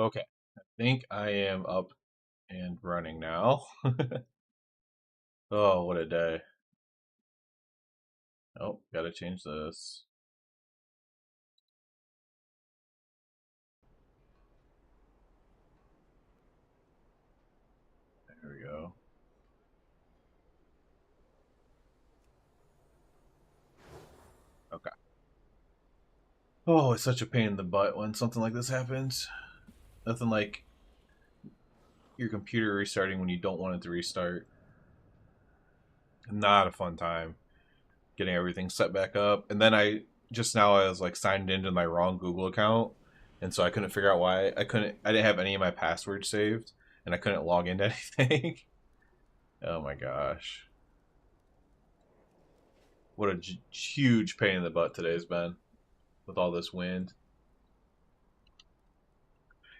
Okay, I think I am up and running now. Oh, what a day. Oh, gotta change this. There we go. Okay. Oh, it's such a pain in the butt when something like this happens. Nothing like your computer restarting when you don't want it to restart. Not a fun time getting everything set back up. And then I was like signed into my wrong Google account, and so I couldn't figure out why I didn't have any of my passwords saved, and I couldn't log into anything. Oh my gosh. What a huge pain in the butt today's been with all this wind.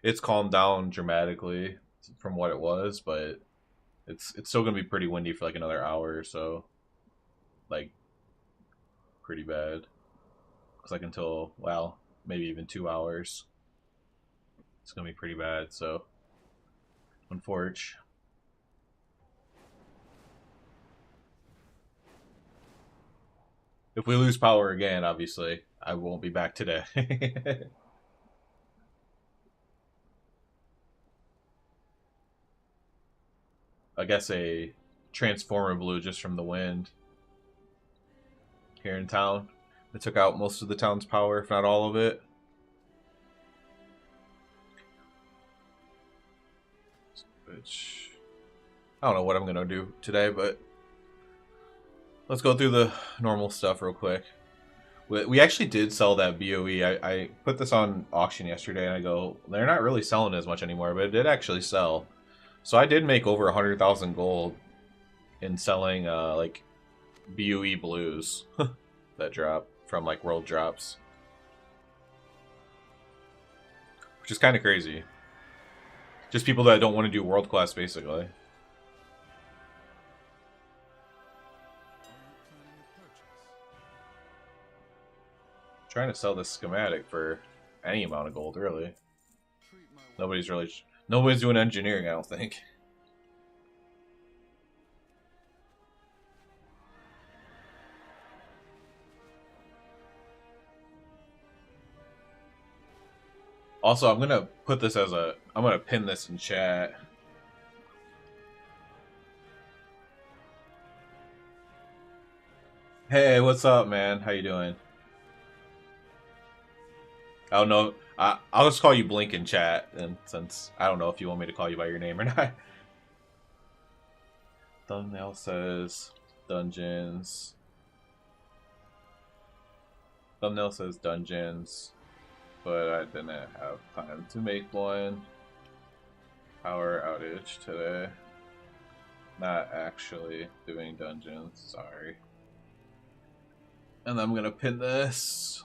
It's calmed down dramatically from what it was, but it's still gonna be pretty windy for like another hour or so. Like pretty bad. Looks like until well, maybe even 2 hours. It's gonna be pretty bad. So, unfortunately, if we lose power again, obviously I won't be back today. I guess a transformer blew just from the wind here in town. It took out most of the town's power, if not all of it. Which I don't know what I'm gonna do today, but let's go through the normal stuff real quick. We actually did sell that BOE. I put this on auction yesterday, and I go, they're not really selling as much anymore, but it did actually sell. So I did make over 100,000 gold in selling like BOE blues that drop from like world drops, which is kind of crazy. Just people that don't want to do world class, basically. Trying to sell this schematic for any amount of gold, really. Nobody's doing engineering, I don't think. Also, I'm gonna put this as a. I'm gonna pin this in chat. Hey, what's up, man? How you doing? I don't know. I'll just call you Blink in chat, and since I don't know if you want me to call you by your name or not. Thumbnail says dungeons. Thumbnail says dungeons, but I didn't have time to make one. Power outage today. Not actually doing dungeons, sorry. And I'm gonna pin this.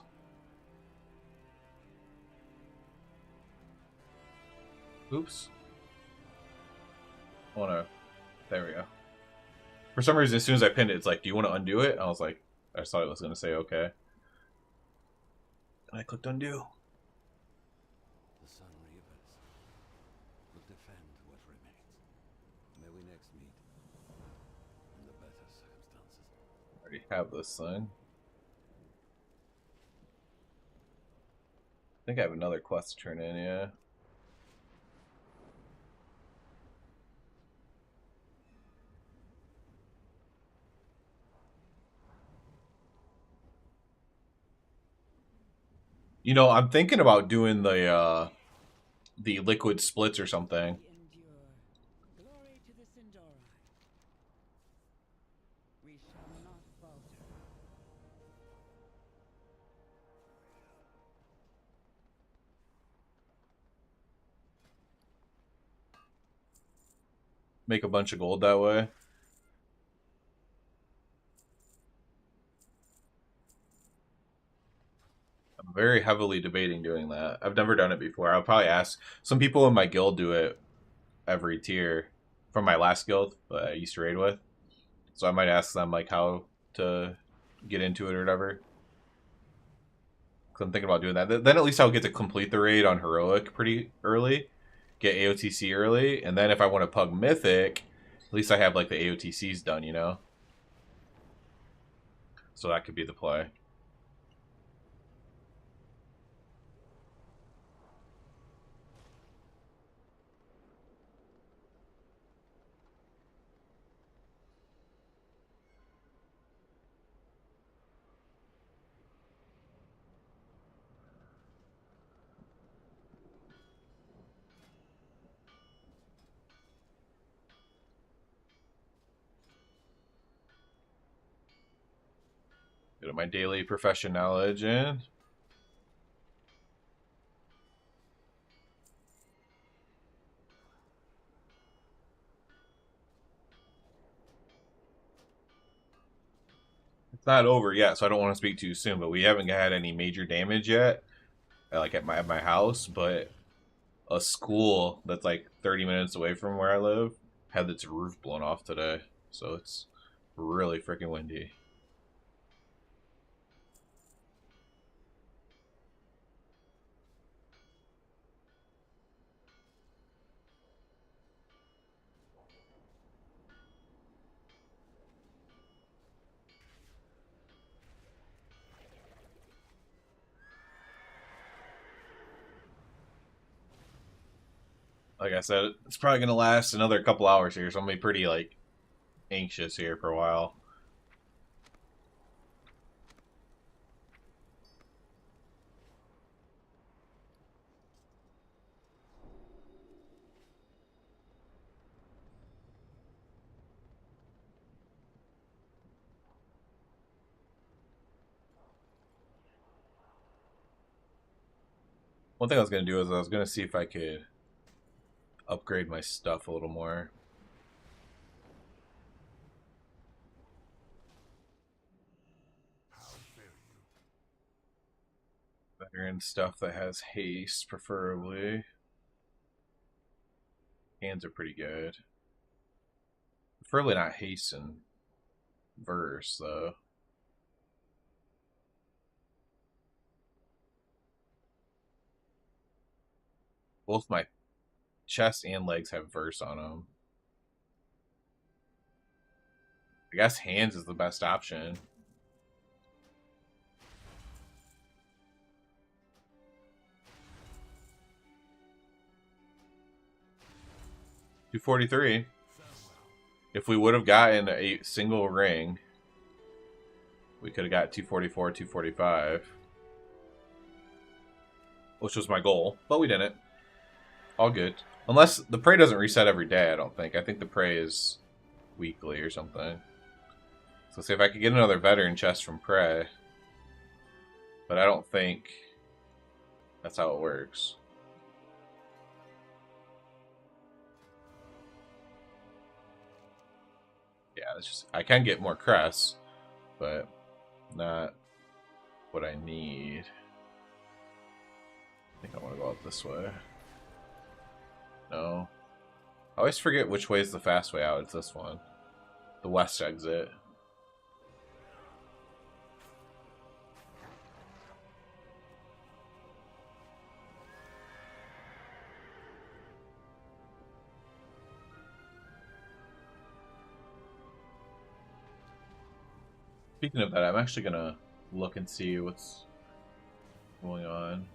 Oops. I wanna. There we go. For some reason, as soon as I pinned it, it's like, do you want to undo it? I was like, I thought it was gonna say okay. And I clicked undo. The sun reapers will defend what remains. May we next meet under better circumstances. I already have this thing. I think I have another quest to turn in, yeah. You know, I'm thinking about doing the liquid splits or something. Glory to the Sindori. We shall not falter. Make a bunch of gold that way. I'm very heavily debating doing that. I've never done it before. I'll probably ask some people in my guild do it every tier from my last guild that I used to raid with. So I might ask them like how to get into it or whatever. 'Cause I'm thinking about doing that. Then at least I'll get to complete the raid on Heroic pretty early, get AOTC early, and then if I want to pug Mythic, at least I have like the AOTCs done, you know? So that could be the play. Get my daily profession knowledge in. It's not over yet, so I don't want to speak too soon, but we haven't had any major damage yet, like at my house, but a school that's like 30 minutes away from where I live had its roof blown off today, so it's really freaking windy. Like I said, it's probably gonna last another couple hours here, so I'm gonna be pretty like anxious here for a while. One thing I was gonna do is I was gonna see if I could upgrade my stuff a little more. Veteran stuff that has haste, preferably. Hands are pretty good. Preferably not haste and verse, though. Both my chest and legs have verse on them. I guess hands is the best option. $243. If we would have gotten a single ring, we could have got 244, 245. Which was my goal, but we didn't. All good. Unless the prey doesn't reset every day, I don't think. I think the prey is weekly or something. So see if I could get another veteran chest from prey. But I don't think that's how it works. Yeah, it's just I can get more crests, but not what I need. I think I want to go out this way. No. I always forget which way is the fast way out. It's this one. The west exit. Speaking of that, I'm actually gonna look and see what's going on.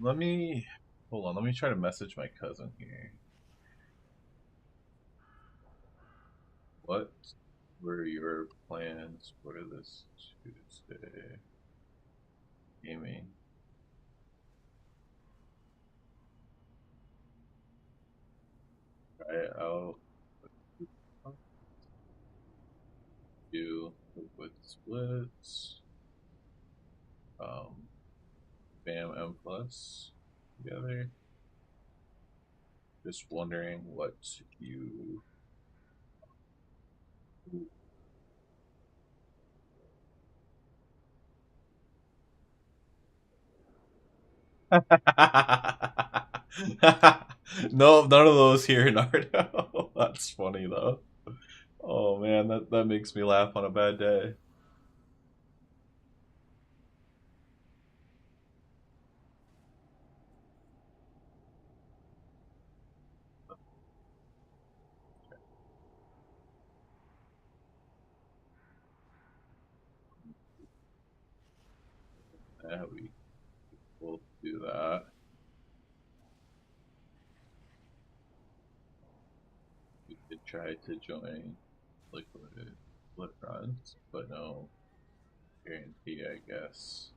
Let me hold on. Let me try to message my cousin here. What were your plans for this Tuesday? Gaming. I'll do liquid splits. Bam M plus together. Just wondering what you No, none of those here, Naruto. That's funny though. Oh man, that makes me laugh on a bad day. Yeah, we will do that. We could try to join liquid flip runs, but no guarantee, I guess.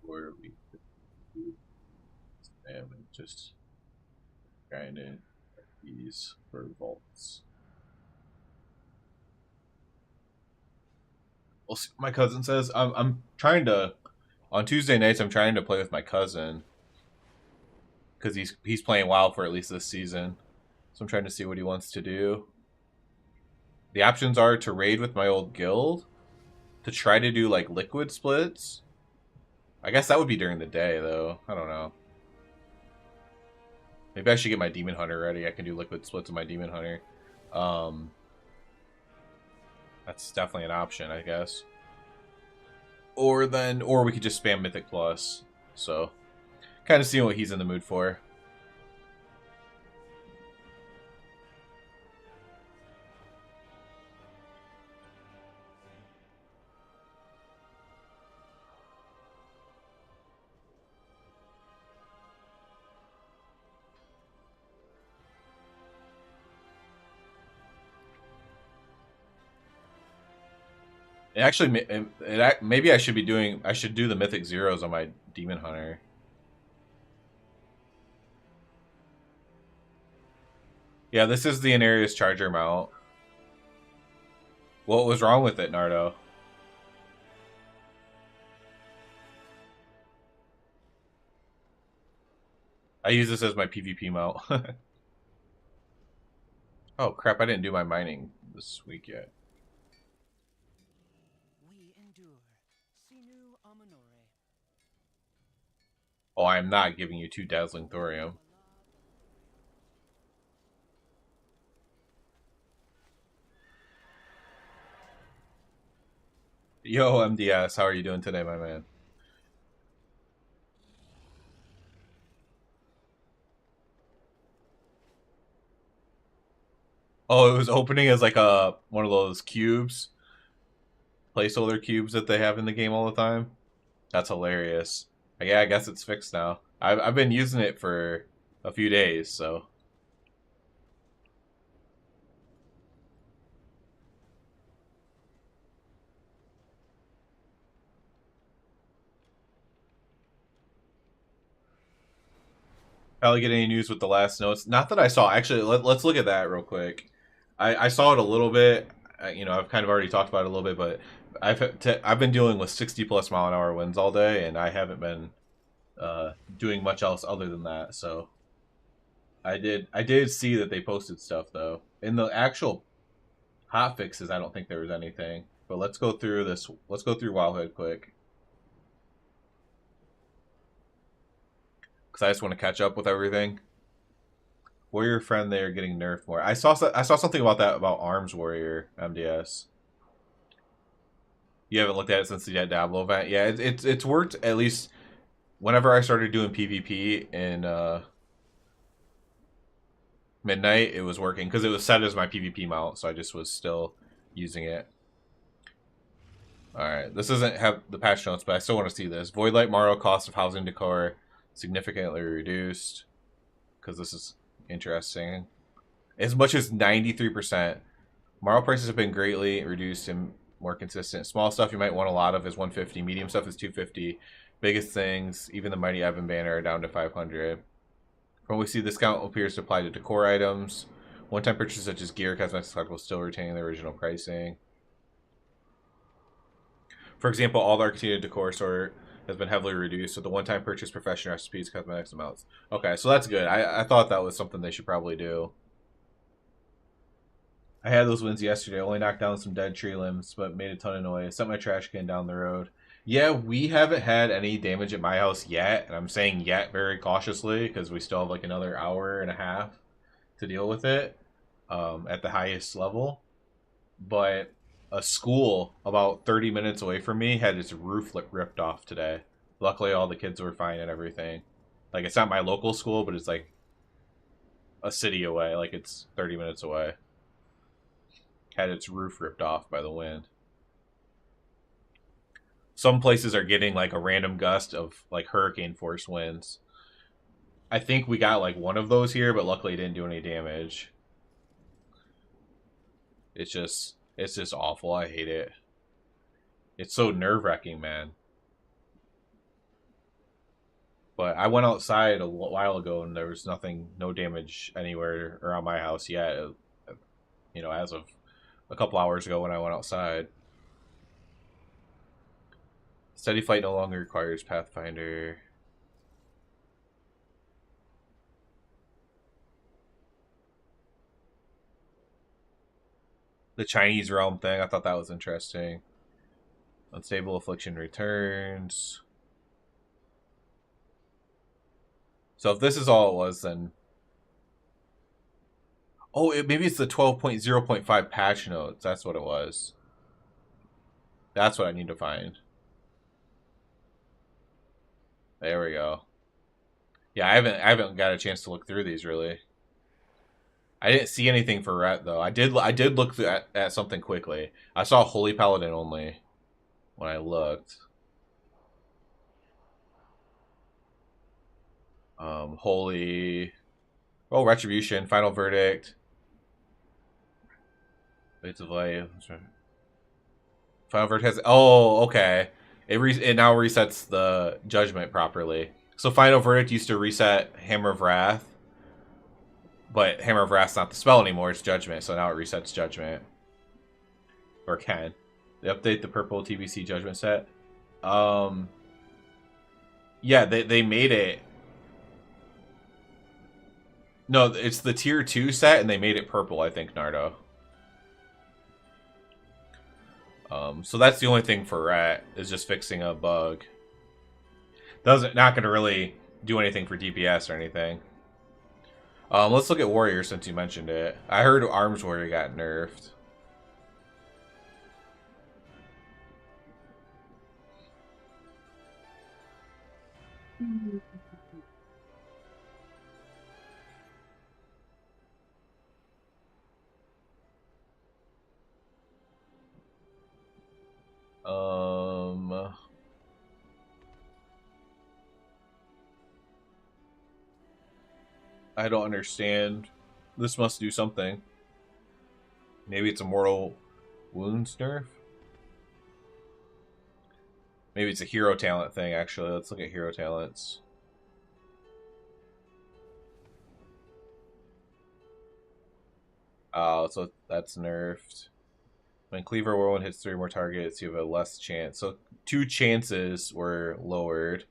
Or we could do spam and just grind in these for vaults. Well, my cousin says I'm trying to on Tuesday nights. I'm trying to play with my cousin because he's playing WoW for at least this season. So I'm trying to see what he wants to do. The options are to raid with my old guild, to try to do like liquid splits. I guess that would be during the day though. I don't know. Maybe I should get my Demon Hunter ready. I can do liquid splits with my Demon Hunter. That's definitely an option, I guess. Or we could just spam Mythic Plus. So, kind of seeing what he's in the mood for. Actually, maybe I should be doing. I should do the Mythic Zeros on my Demon Hunter. Yeah, this is the Inarius Charger mount. What was wrong with it, Nardo? I use this as my PvP mount. Oh crap! I didn't do my mining this week yet. We endure. Sinu Amanore. Oh, I am not giving you 2 Dazzling Thorium. Yo, MDS, how are you doing today, my man? Oh, it was opening as like one of those cubes, placeholder cubes that they have in the game all the time. That's hilarious. Yeah, I guess it's fixed now. I've been using it for a few days, so. Probably get any news with the last notes? Not that I saw. Actually, let's look at that real quick. I saw it a little bit. You know, I've kind of already talked about it a little bit, but I've been dealing with 60+ mph winds all day, and I haven't been doing much else other than that. So I did see that they posted stuff though. In the actual hot fixes, I don't think there was anything. But let's go through this. Let's go through Wildhood quick, because I just want to catch up with everything. Warrior Friend, they are getting nerfed more. I saw something about that about Arms Warrior MDS. You haven't looked at it since the Diablo event. Yeah, it's worked at least whenever I started doing PvP in Midnight. It was working because it was set as my PvP mount, so I just was still using it. All right, this doesn't have the patch notes, but I still want to see this. Voidlight Morrow cost of housing decor significantly reduced, because this is interesting. As much as 93%. Morrow prices have been greatly reduced and more consistent. Small stuff you might want a lot of is 150. Medium stuff is 250. Biggest things, even the Mighty Evan banner, are down to 500. From what we see, discount appears to apply to decor items. One-time purchases such as gear, cosmetics, collectibles still retain the original pricing. For example, all the Arcadia decor store has been heavily reduced with the one-time purchase, professional recipes, cosmetics, amounts. Okay, so that's good. I thought that was something they should probably do. I had those wins yesterday. Only knocked down some dead tree limbs, but made a ton of noise. Sent my trash can down the road. Yeah, we haven't had any damage at my house yet, and I'm saying yet very cautiously because we still have like another hour and a half to deal with it at the highest level. But a school about 30 minutes away from me had its roof ripped off today. Luckily, all the kids were fine and everything. Like, it's not my local school, but it's like a city away. Like, it's 30 minutes away. Had its roof ripped off by the wind. Some places are getting like a random gust of like hurricane force winds. I think we got like one of those here, but luckily it didn't do any damage. It's just awful. I hate it. It's so nerve-wracking, man. But I went outside a while ago and there was no damage anywhere around my house yet. You know, as of a couple hours ago when I went outside. Steady Flight no longer requires Pathfinder. The Chinese realm thing, I thought that was interesting. Unstable Affliction returns. So if this is all it was, then... Oh, maybe it's the 12.0.5 patch notes. That's what it was. That's what I need to find. There we go. Yeah, I haven't got a chance to look through these really. I didn't see anything for Ret though. I did look at something quickly. I saw Holy Paladin only when I looked. Holy. Oh, Retribution, Final Verdict. Fates of Life. Final Verdict has. Oh, okay. It now resets the Judgment properly. So Final Verdict used to reset Hammer of Wrath, but Hammer of Wrath's not the spell anymore, it's Judgment, so now it resets Judgment. Or can. They update the purple TBC Judgment set. Yeah, they made it... No, it's the tier 2 set, and they made it purple, I think, Nardo. So that's the only thing for Rat, is just fixing a bug. Not going to really do anything for DPS or anything. Let's look at Warrior since you mentioned it. I heard Arms Warrior got nerfed. I don't understand. This must do something. Maybe it's a Mortal Wounds nerf? Maybe it's a hero talent thing, actually. Let's look at hero talents. Oh, so that's nerfed. When Cleaver Whirlwind hits 3 more targets, you have a less chance. So 2 chances were lowered.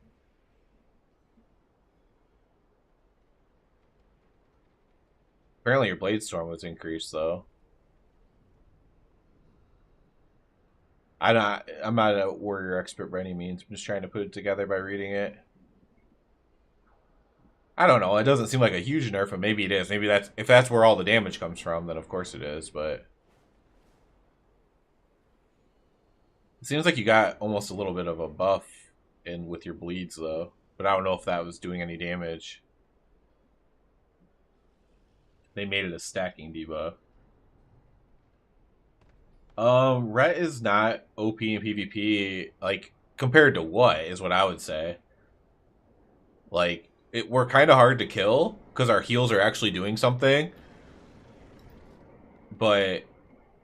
Apparently your Blade Storm was increased, though. I'm not a warrior expert by any means. I'm just trying to put it together by reading it. I don't know. It doesn't seem like a huge nerf, but maybe it is. Maybe if that's where all the damage comes from, then of course it is, but... It seems like you got almost a little bit of a buff in with your bleeds, though. But I don't know if that was doing any damage. They made it a stacking debuff. Ret is not OP in PvP, like, compared to what, is what I would say. Like, we're kind of hard to kill, because our heals are actually doing something. But,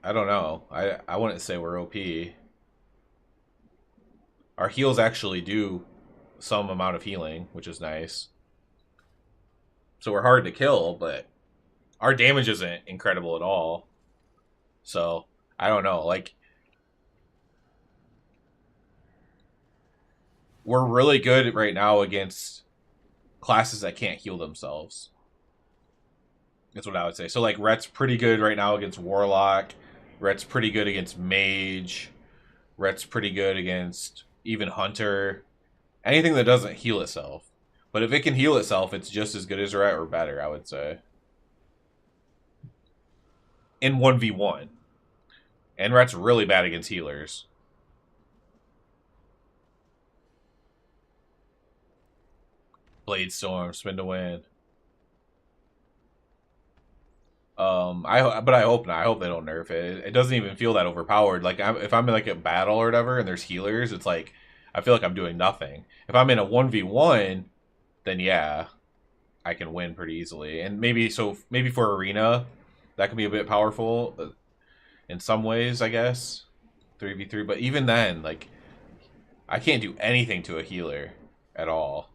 I don't know. I wouldn't say we're OP. Our heals actually do some amount of healing, which is nice. So we're hard to kill, but our damage isn't incredible at all. So, I don't know. Like, we're really good right now against classes that can't heal themselves. That's what I would say. So like Rhett's pretty good right now against Warlock. Rhett's pretty good against Mage. Rhett's pretty good against even Hunter. Anything that doesn't heal itself. But if it can heal itself, it's just as good as Rhett or better, I would say. In 1v1. And Rhett's really bad against healers. Blade Storm, Spin to Win. But I hope not. I hope they don't nerf it. It doesn't even feel that overpowered. Like if I'm in like a battle or whatever, and there's healers, it's like I feel like I'm doing nothing. If I'm in a 1v1, then yeah, I can win pretty easily. And maybe for arena, that can be a bit powerful in some ways, I guess. 3v3, but even then, like I can't do anything to a healer at all.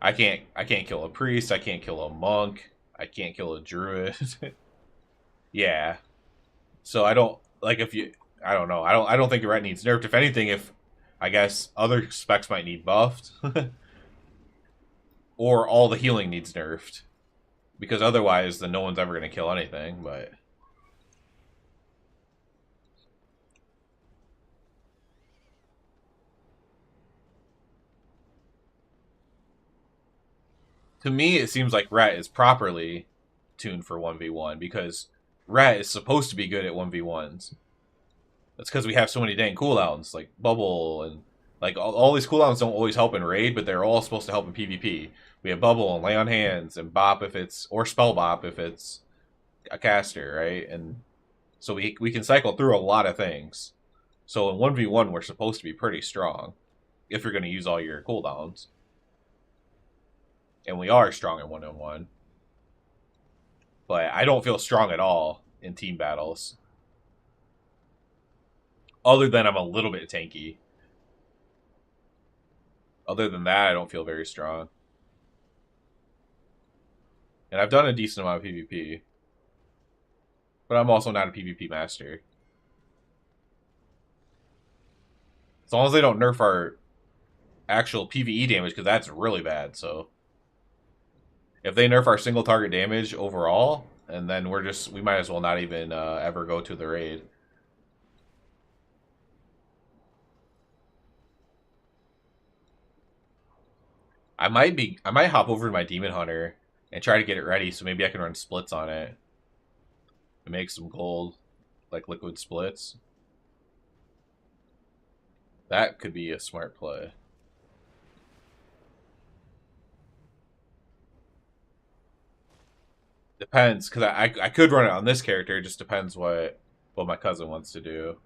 I can't kill a priest, I can't kill a monk, I can't kill a druid. Yeah. So I don't like if you I don't know. I don't think Ret needs nerfed. If anything, if I guess other specs might need buffed. Or all the healing needs nerfed. Because otherwise then no one's ever gonna kill anything, but to me it seems like Ret is properly tuned for 1v1 because Ret is supposed to be good at 1v1s. That's because we have so many dang cooldowns, like Bubble and like all these cooldowns don't always help in raid, but they're all supposed to help in PvP. We have Bubble and Lay on Hands and Bop if it's or Spell Bop if it's a caster, right? And so we can cycle through a lot of things. So in 1v1 we're supposed to be pretty strong if you're going to use all your cooldowns. And we are strong in 1v1. But I don't feel strong at all in team battles. Other than I'm a little bit tanky. Other than that, I don't feel very strong. And I've done a decent amount of PvP. But I'm also not a PvP master. As long as they don't nerf our actual PvE damage, because that's really bad, so. If they nerf our single target damage overall, and then we might as well not even ever go to the raid. I might hop over to my Demon Hunter and try to get it ready so maybe I can run splits on it. And make some gold, like liquid splits. That could be a smart play. Depends, because I could run it on this character. It just depends what my cousin wants to do.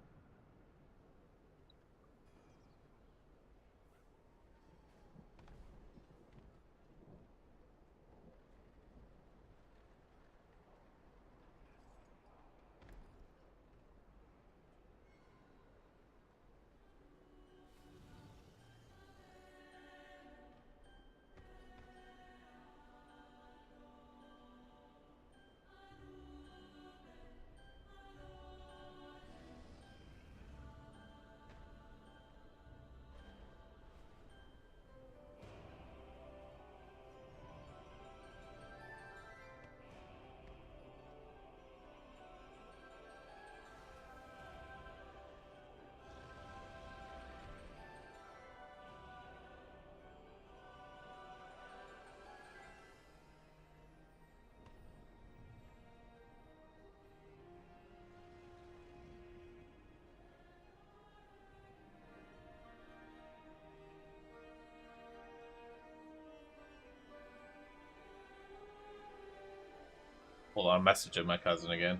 Hold on, I'm messaging my cousin again.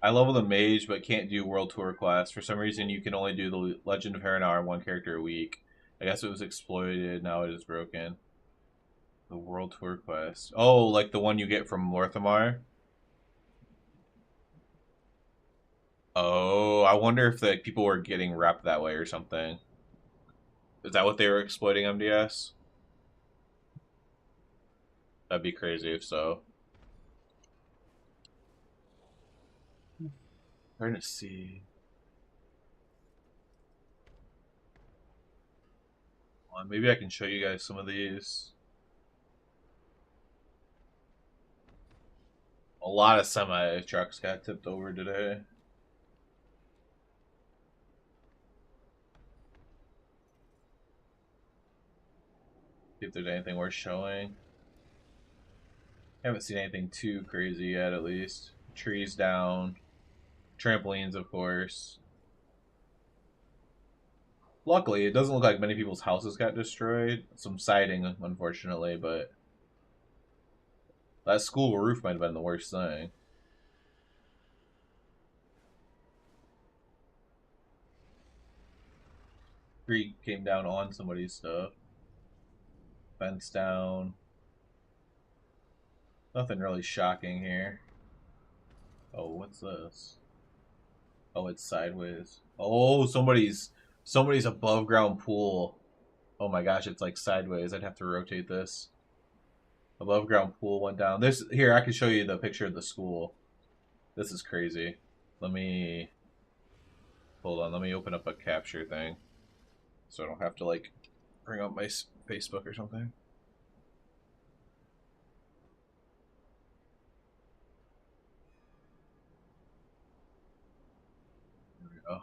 I level the mage, but can't do world tour quests. For some reason, you can only do the Legend of Harinar one character a week. I guess it was exploited. Now it is broken. The world tour quest. Oh, like the one you get from Lorthamar? Oh, I wonder if the people were getting repped that way or something. Is that what they were exploiting MDS? That'd be crazy if so. Trying to see. Well, maybe I can show you guys some of these. A lot of semi trucks got tipped over today. See if there's anything worth showing. Haven't seen anything too crazy yet, at least. Trees down. Trampolines, of course. Luckily, it doesn't look like many people's houses got destroyed. Some siding, unfortunately, but that school roof might have been the worst thing. Tree came down on somebody's stuff. Fence down. Nothing really shocking here. Oh, what's this? Oh, it's sideways. Oh, somebody's above ground pool. Oh my gosh, it's like sideways. I'd have to rotate this. Above ground pool went down. This here, I can show you the picture of the school. This is crazy. Let me hold on. Let me open up a capture thing, so I don't have to like bring up my Facebook or something. There we go.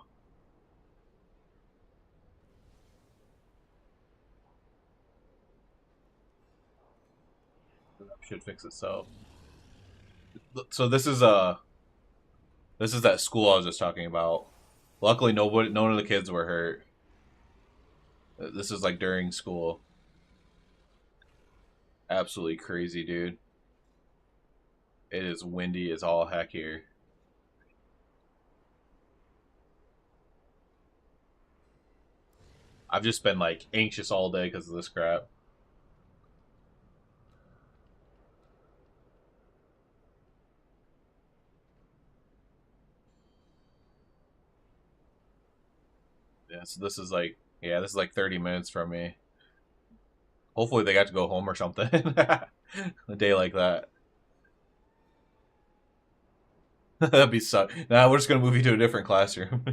That should fix itself. So this is that school I was just talking about. Luckily, none of the kids were hurt. This is like during school. Absolutely crazy, dude. It is windy as all heck here. I've just been like anxious all day because of this crap. Yeah, so this is like, yeah, this is like 30 minutes from me. Hopefully they got to go home or something. A day like that. That'd be suck. Nah, we're just gonna move you to a different classroom.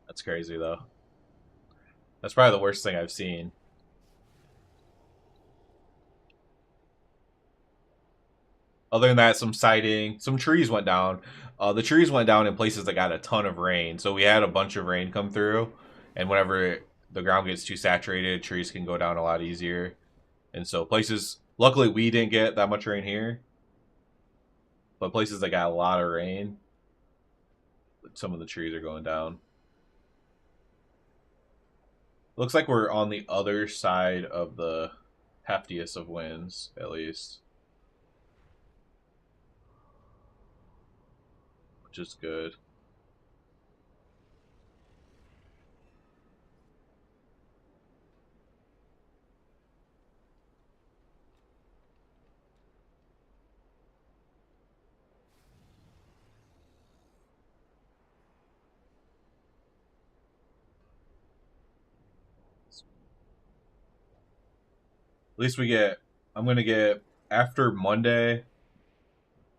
That's crazy though. That's probably the worst thing I've seen. Other than that, some siding, some trees went down. The trees went down in places that got a ton of rain. So we had a bunch of rain come through. And whenever the ground gets too saturated, trees can go down a lot easier. And so places, luckily we didn't get that much rain here. But places that got a lot of rain, some of the trees are going down. Looks like we're on the other side of the heftiest of winds, at least. Which is good. At least we get, I'm gonna get, after Monday,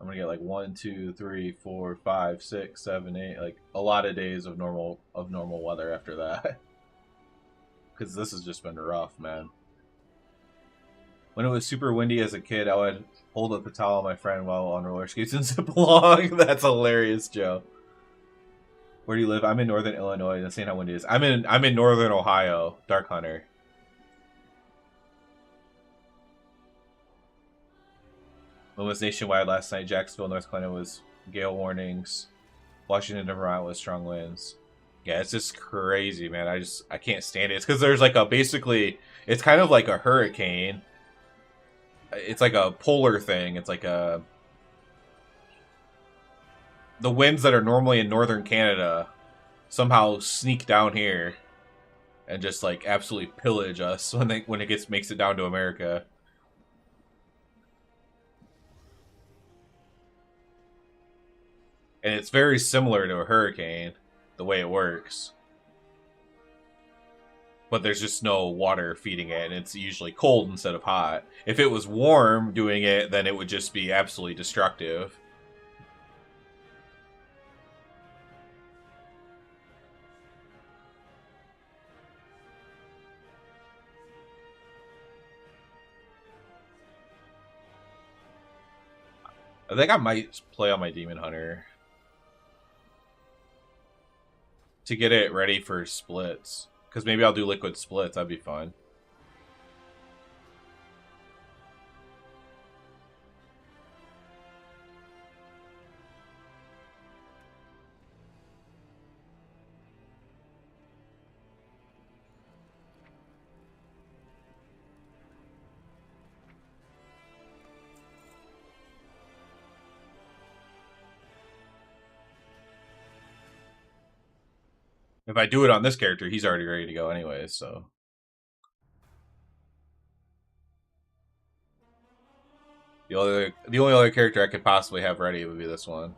I'm gonna get like 1, 2, 3, 4, 5, 6, 7, 8, like a lot of days of normal weather after that. Because this has just been rough, man. When it was super windy as a kid, I would hold up the towel of my friend while on roller skates and zip along. That's hilarious, Joe. Where do you live? I'm in northern Illinois. That's saying how windy it is. I'm in northern Ohio, Dark Hunter. It was nationwide last night. Jacksonville, North Carolina was gale warnings. Washington and Vermont was strong winds. Yeah, it's just crazy, man. I can't stand it. It's because there's like basically, it's kind of like a hurricane. it's like a polar thing. It's like the winds that are normally in northern Canada somehow sneak down here and just like absolutely pillage us when it makes it down to America. And it's very similar to a hurricane, the way it works. But there's just no water feeding it, and it's usually cold instead of hot. If it was warm doing it, then it would just be absolutely destructive. I think I might play on my Demon Hunter to get it ready for splits. Because maybe I'll do liquid splits. That'd be fun. If I do it on this character, he's already ready to go anyways, so. The only other character I could possibly have ready would be this one.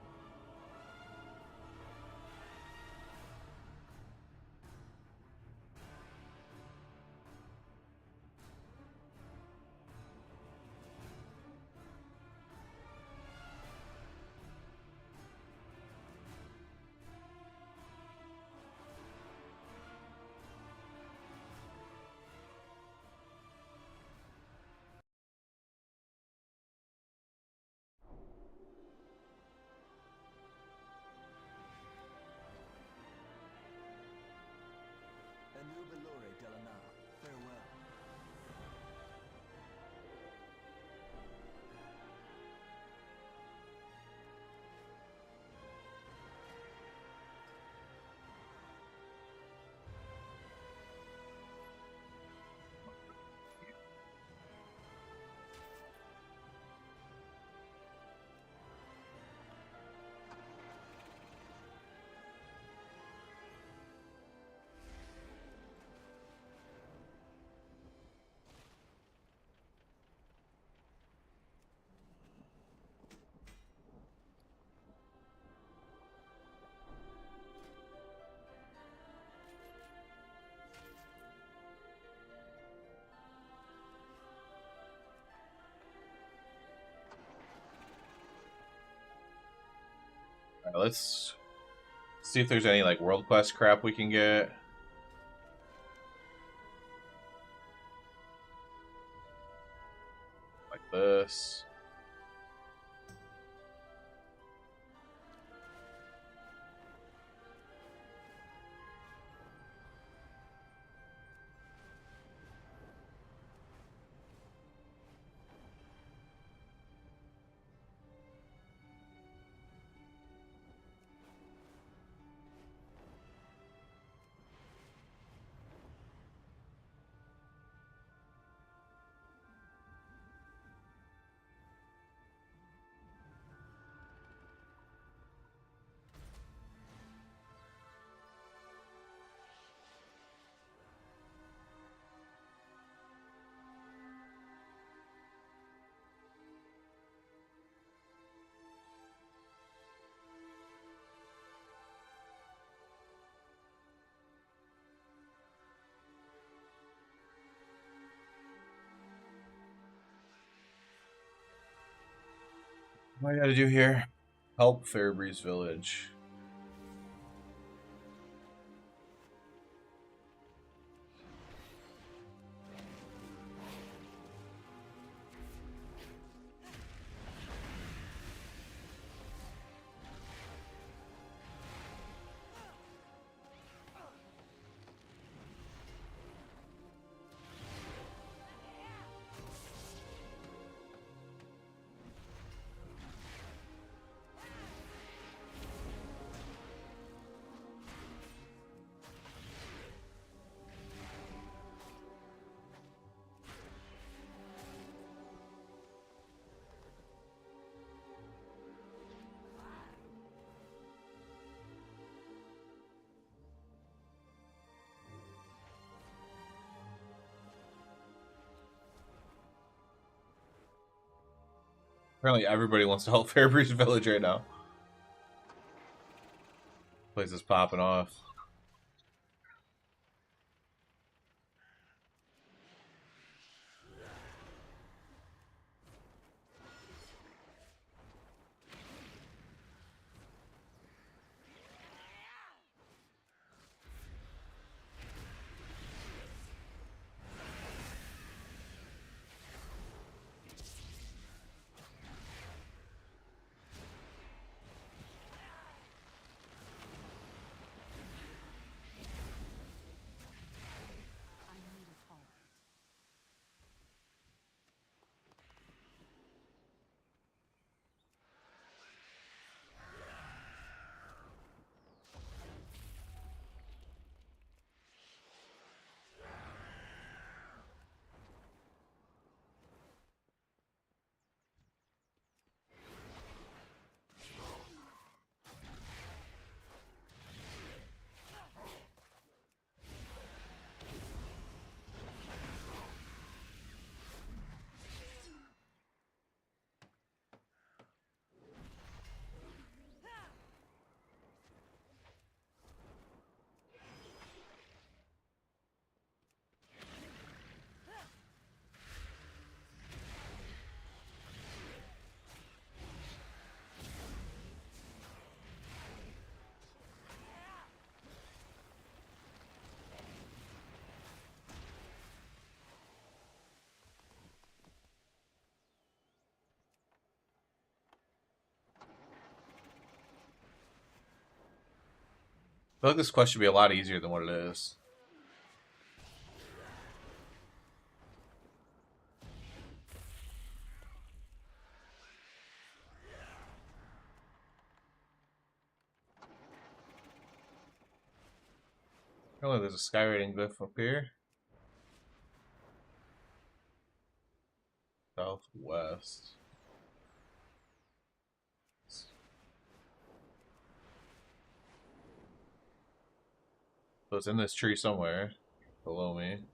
Farewell. Alright, let's see if there's any like world quest crap we can get. Like this. What do I gotta do here? Help Fairbreeze Village. Apparently everybody wants to help Fairbreeze Village right now. Place is popping off. I need it all. I feel like this quest should be a lot easier than what it is. Oh, there's a skywriting glyph up here. Southwest. So it's in this tree somewhere below me.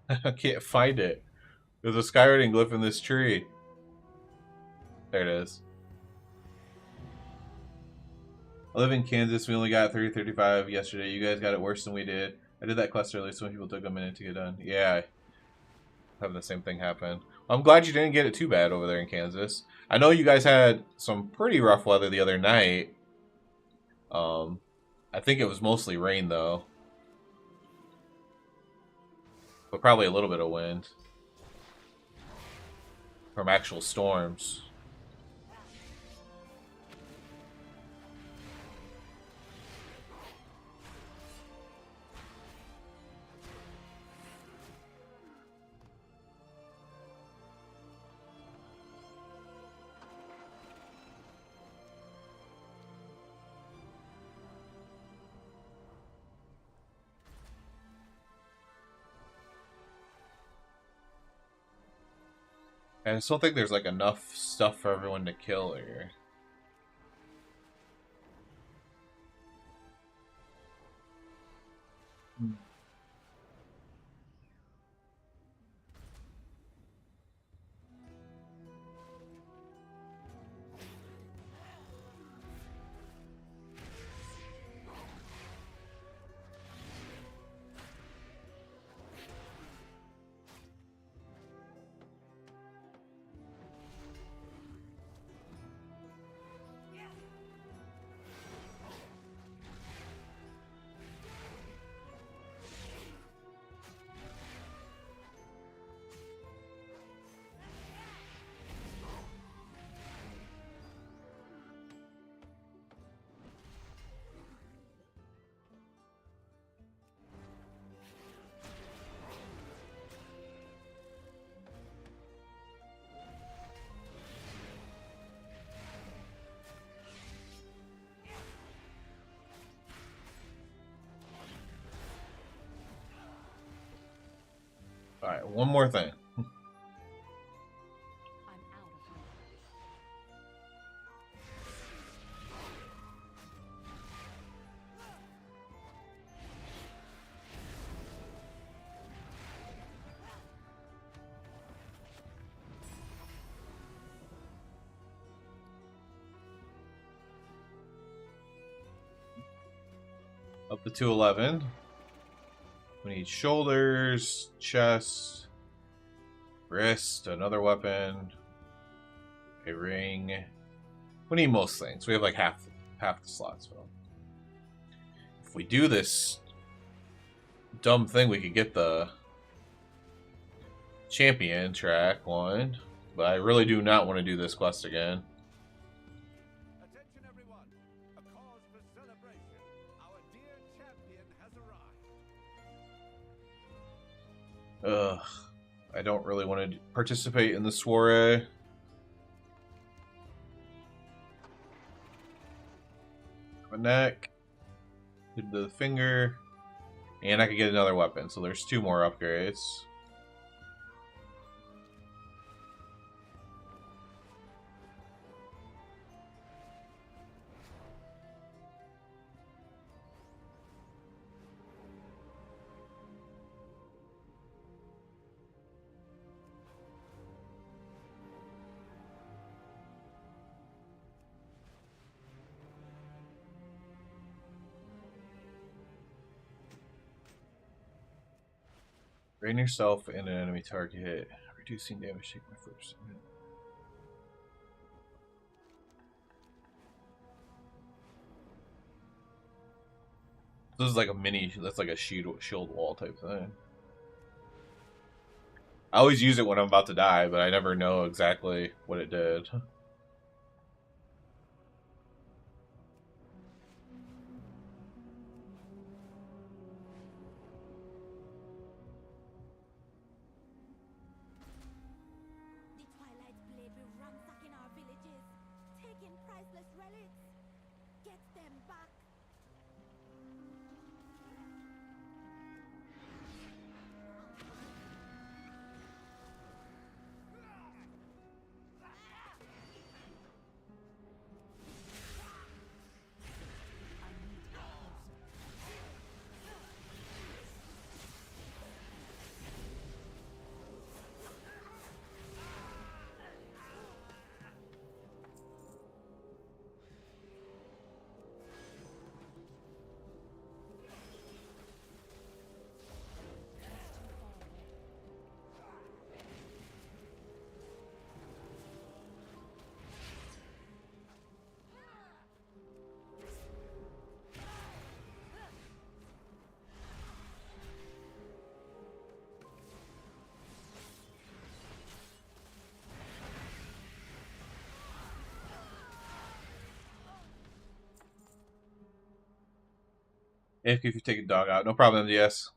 I can't find it. There's a skywriting glyph in this tree. There it is. I live in Kansas. We only got 30-35 yesterday. You guys got it worse than we did. I did that quest earlier. Some people took a minute to get done. Yeah, having the same thing happen. I'm glad you didn't get it too bad over there in Kansas. I know you guys had some pretty rough weather the other night. I think it was mostly rain though, but probably a little bit of wind from actual storms. And I still think there's like enough stuff for everyone to kill here. Alright, one more thing. I'm out of here. Up to 211. We need shoulders, chest, wrist, another weapon, a ring. We need most things. We have like half the slots filled. If we do this dumb thing, we could get the champion track one, but I really do not want to do this quest again. Attention everyone! A cause for celebration. Our dear champion has arrived. Ugh. I don't really want to participate in the soiree. My neck. Did the finger. And I could get another weapon, so there's 2 more upgrades. Drain yourself and an enemy target hit. Reducing damage taken by 4%. This is like a mini, that's like a shield wall type thing. I always use it when I'm about to die, but I never know exactly what it did. The Twilight Blade will ransack in our villages, taking priceless relics. Get them back. If you take a dog out, no problem, yes.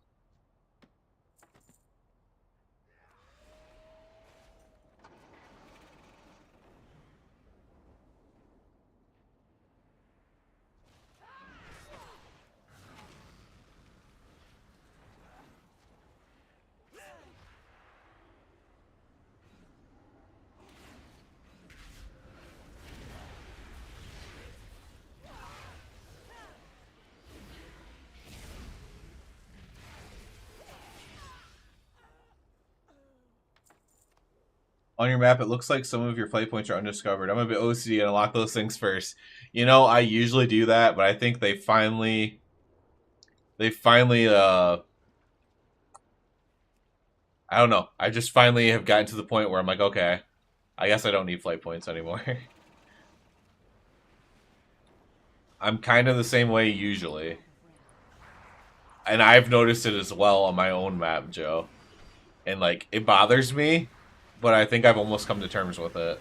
On your map, it looks like some of your play points are undiscovered. I'm a bit OCD and unlock those things first. You know, I usually do that, but I think they finally, I don't know. I just finally have gotten to the point where I'm like, okay, I guess I don't need flight points anymore. I'm kind of the same way usually. And I've noticed it as well on my own map, Joe. And, like, it bothers me, but I think I've almost come to terms with it.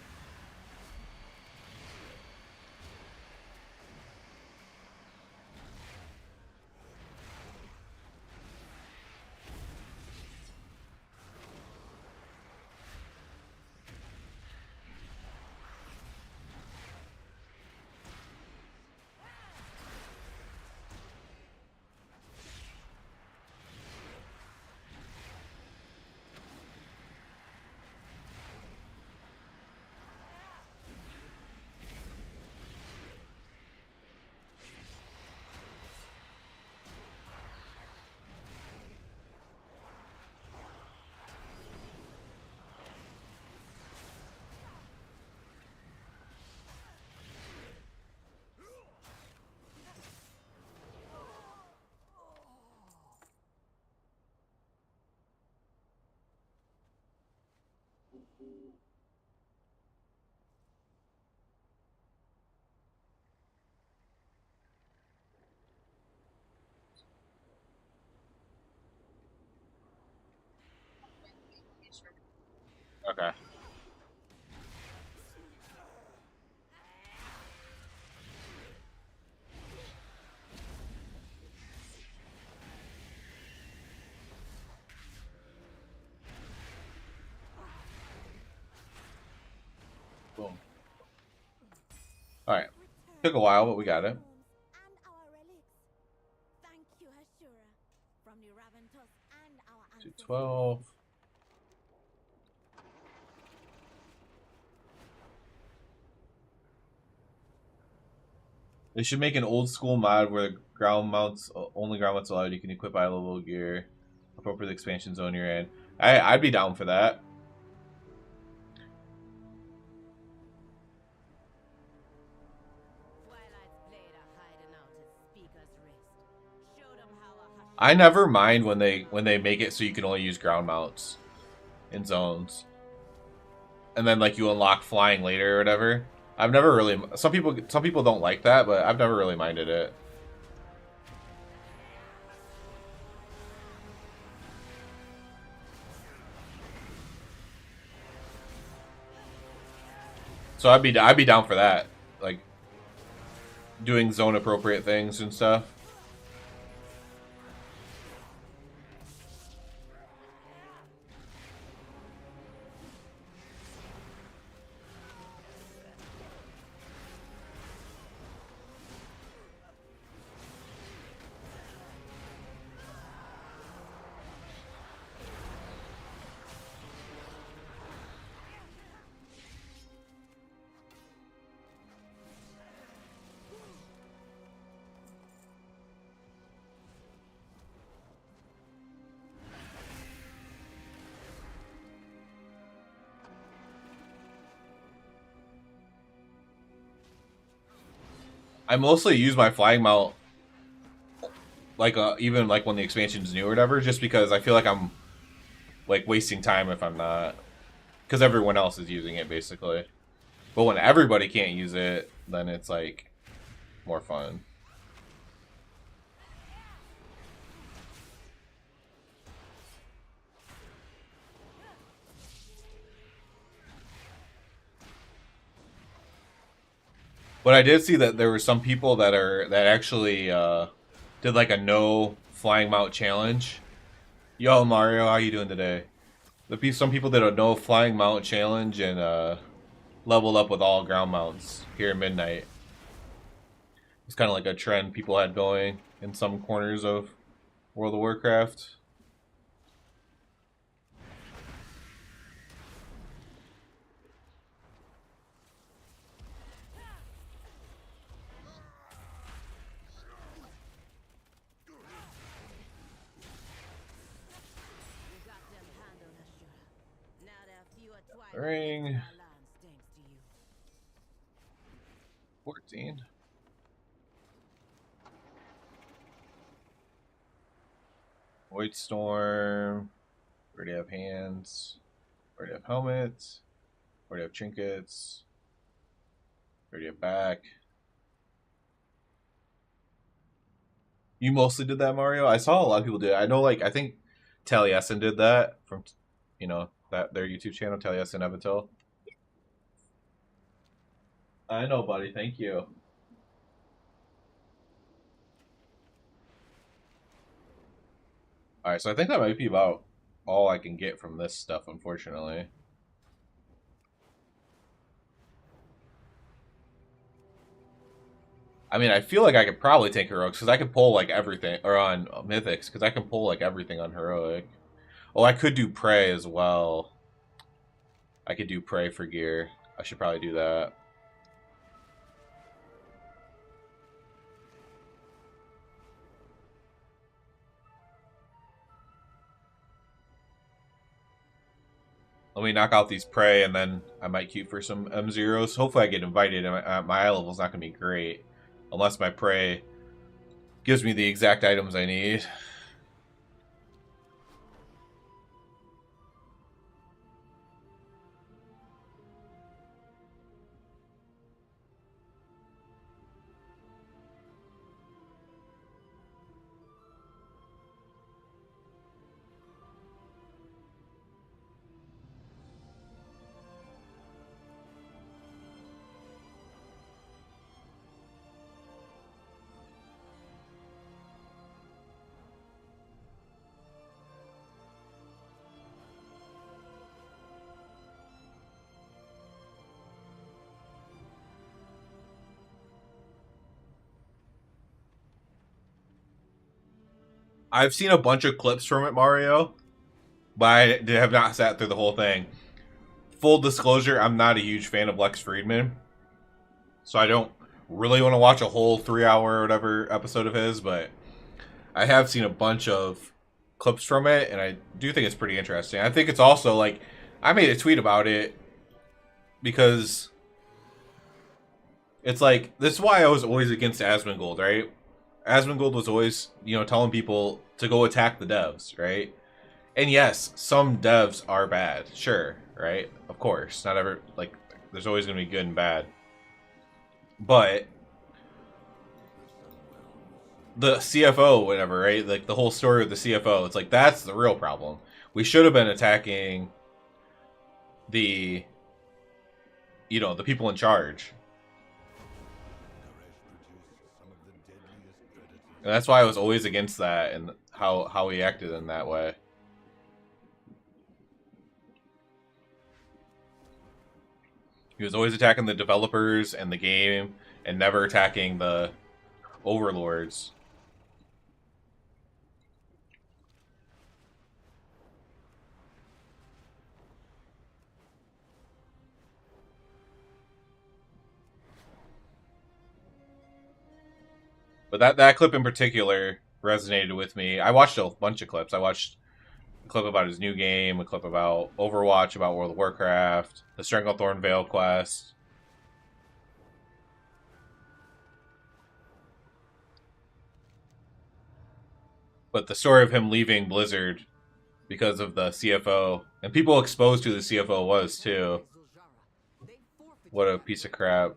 Okay. Boom. Alright. Took a while, but we got it. And our relics. Thank you, Ashura. From the Raventus and our ancestors. 212. They should make an old school mod where ground mounts, only ground mounts allowed. You can equip eye level gear, appropriate expansion zone you're in. I'd be down for that. Twilight's blade are hiding out at Speaker's Wrist. Show them how a hush. I never mind when they make it so you can only use ground mounts in zones, and then like you unlock flying later or whatever. I've never really. Some people don't like that, but I've never really minded it. So I'd be down for that, like doing zone appropriate things and stuff. I mostly use my flying mount, like even like when the expansion's new or whatever, just because I feel like I'm like wasting time if I'm not, because everyone else is using it basically. But when everybody can't use it, then it's like more fun. But I did see that there were some people that actually did like a no flying mount challenge. Yo Mario, how you doing today? Some people did a no flying mount challenge and leveled up with all ground mounts here at midnight. It's kind of like a trend people had going in some corners of World of Warcraft. We got them handled, Ashura. Now there are fewer Twilight Ring. in our lands thanks to you. 14. Void Storm. Already have hands. Already have helmets. Already have trinkets. Already have back. You mostly did that, Mario? I saw a lot of people do it. I know, like, I think Taliesin did that from, you know, that their YouTube channel, Taliesin Avatil. I know, buddy. Thank you. Alright, so I think that might be about all I can get from this stuff, unfortunately. I mean, I feel like I could probably take heroics because I could pull like everything, or on mythics because I can pull like everything on heroic. Oh, I could do prey as well. I could do prey for gear. I should probably do that. Let me knock out these prey and then I might queue for some M0s. Hopefully I get invited. My eye level's not going to be great. Unless my prey gives me the exact items I need. I've seen a bunch of clips from it, Mario, but I have not sat through the whole thing. Full disclosure, I'm not a huge fan of Lex Friedman, so I don't really want to watch a whole 3-hour or whatever episode of his, but I have seen a bunch of clips from it, and I do think it's pretty interesting. I think it's also, like, I made a tweet about it because it's like, this is why I was always against Asmongold, right? Asmongold was always, you know, telling people to go attack the devs, right? And yes, some devs are bad, sure, right? Of course, not ever, like, there's always going to be good and bad. But the CFO, whatever, right? Like, the whole story of the CFO, it's like, that's the real problem. We should have been attacking the, you know, the people in charge. And that's why I was always against that and how he acted in that way. He was always attacking the developers and the game and never attacking the overlords. But that clip in particular resonated with me. I watched a bunch of clips. I watched a clip about his new game, a clip about Overwatch, about World of Warcraft, the Stranglethorn Vale quest. But the story of him leaving Blizzard because of the CFO, and people exposed who the CFO was too. What a piece of crap.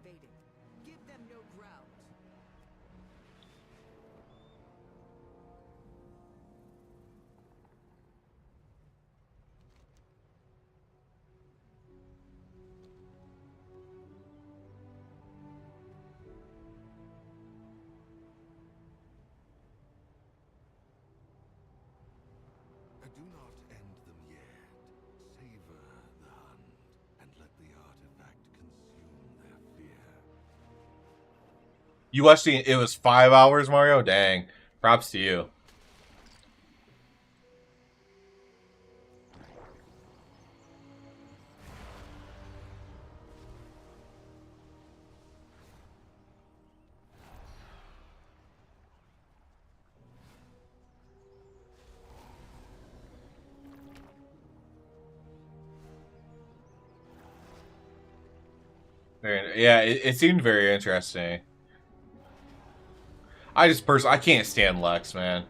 Do not end them yet. Savor the hunt and let the artifact consume their fear. You watched it was 5 hours, Mario? Dang. Props to you. Yeah, it seemed very interesting. I can't stand Lex, man.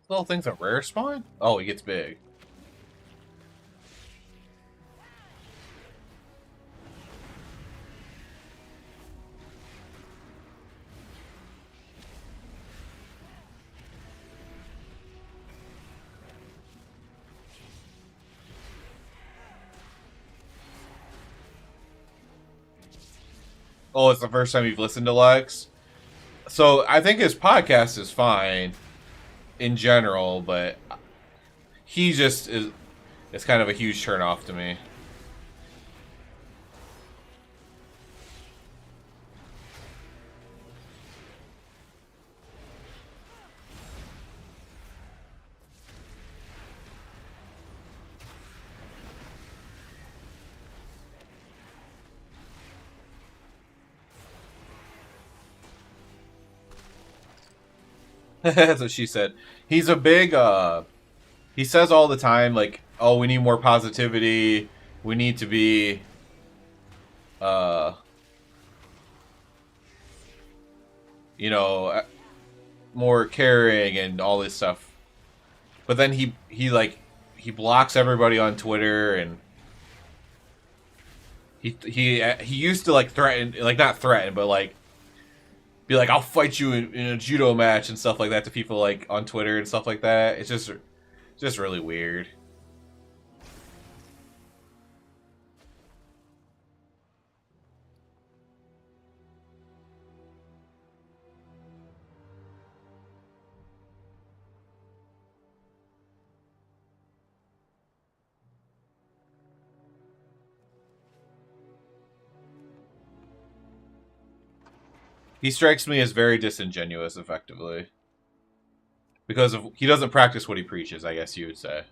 Little thing's a rare spawn? Oh, he gets big. Oh, it's the first time you've listened to Lex? So, I think his podcast is fine in general, but he just is, it's kind of a huge turnoff to me. That's what she said. He's a big, he says all the time, like, oh, we need more positivity. We need to be, you know, more caring and all this stuff. But then he blocks everybody on Twitter, and He used to like threaten, like not threaten, but like be like, I'll fight you in a judo match and stuff like that to people like on Twitter and stuff like that. It's just really weird. He strikes me as very disingenuous, effectively. Because he doesn't practice what he preaches, I guess you would say.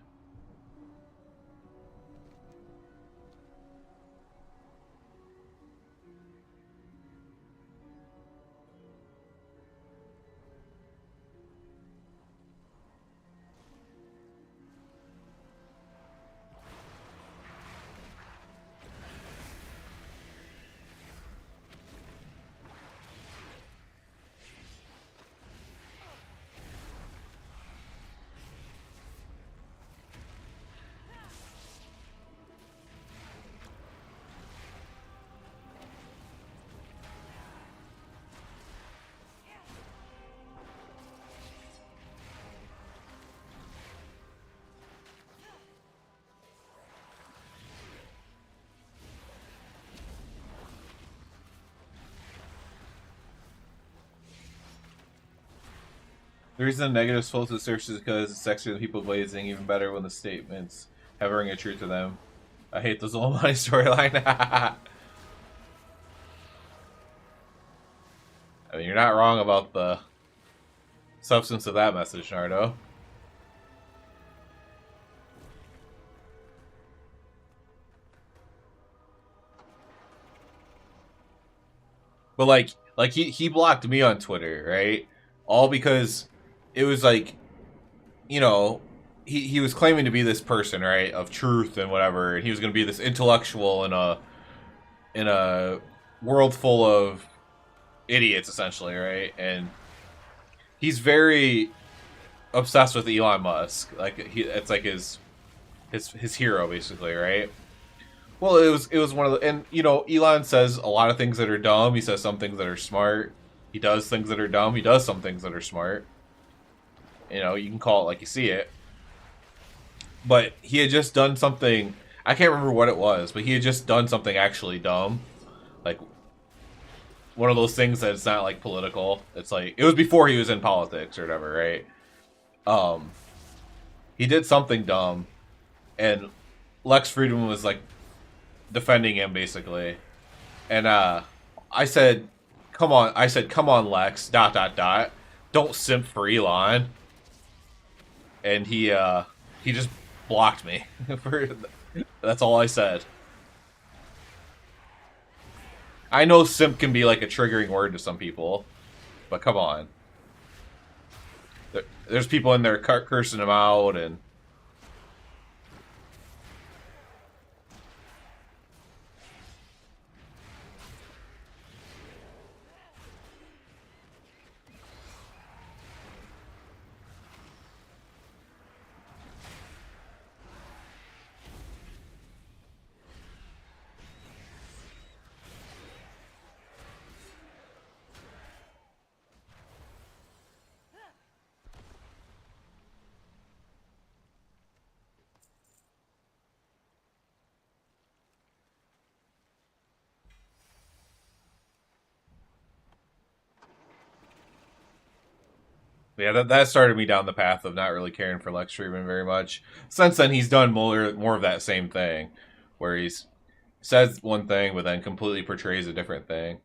The reason the negatives flow to the surface is because it's sexier than people blazing, even better when the statements have a ring of truth to them. I hate the Zolomani storyline. I mean, you're not wrong about the substance of that message, Nardo. But like he blocked me on Twitter, right? All because it was like, you know, he was claiming to be this person, right, of truth and whatever, and he was going to be this intellectual in a world full of idiots, essentially, right? And he's very obsessed with Elon Musk. Like it's like his hero, basically, right? Well, it was one of the, and you know, Elon says a lot of things that are dumb. He says some things that are smart. He does things that are dumb. He does some things that are smart. You know, you can call it like you see it. But he had just done something, I can't remember what it was, but he had just done something actually dumb. Like, one of those things that it's not, like, political. It's like, it was before he was in politics or whatever, right? He did something dumb, and Lex Friedman was, like, defending him, basically. And, I said, come on, Lex, ... Don't simp for Elon. And he just blocked me. That's all I said. I know simp can be like a triggering word to some people, but come on. There's people in there cursing him out and... Yeah, that started me down the path of not really caring for Lex Friedman very much. Since then, he's done more of that same thing, where he's says one thing but then completely portrays a different thing.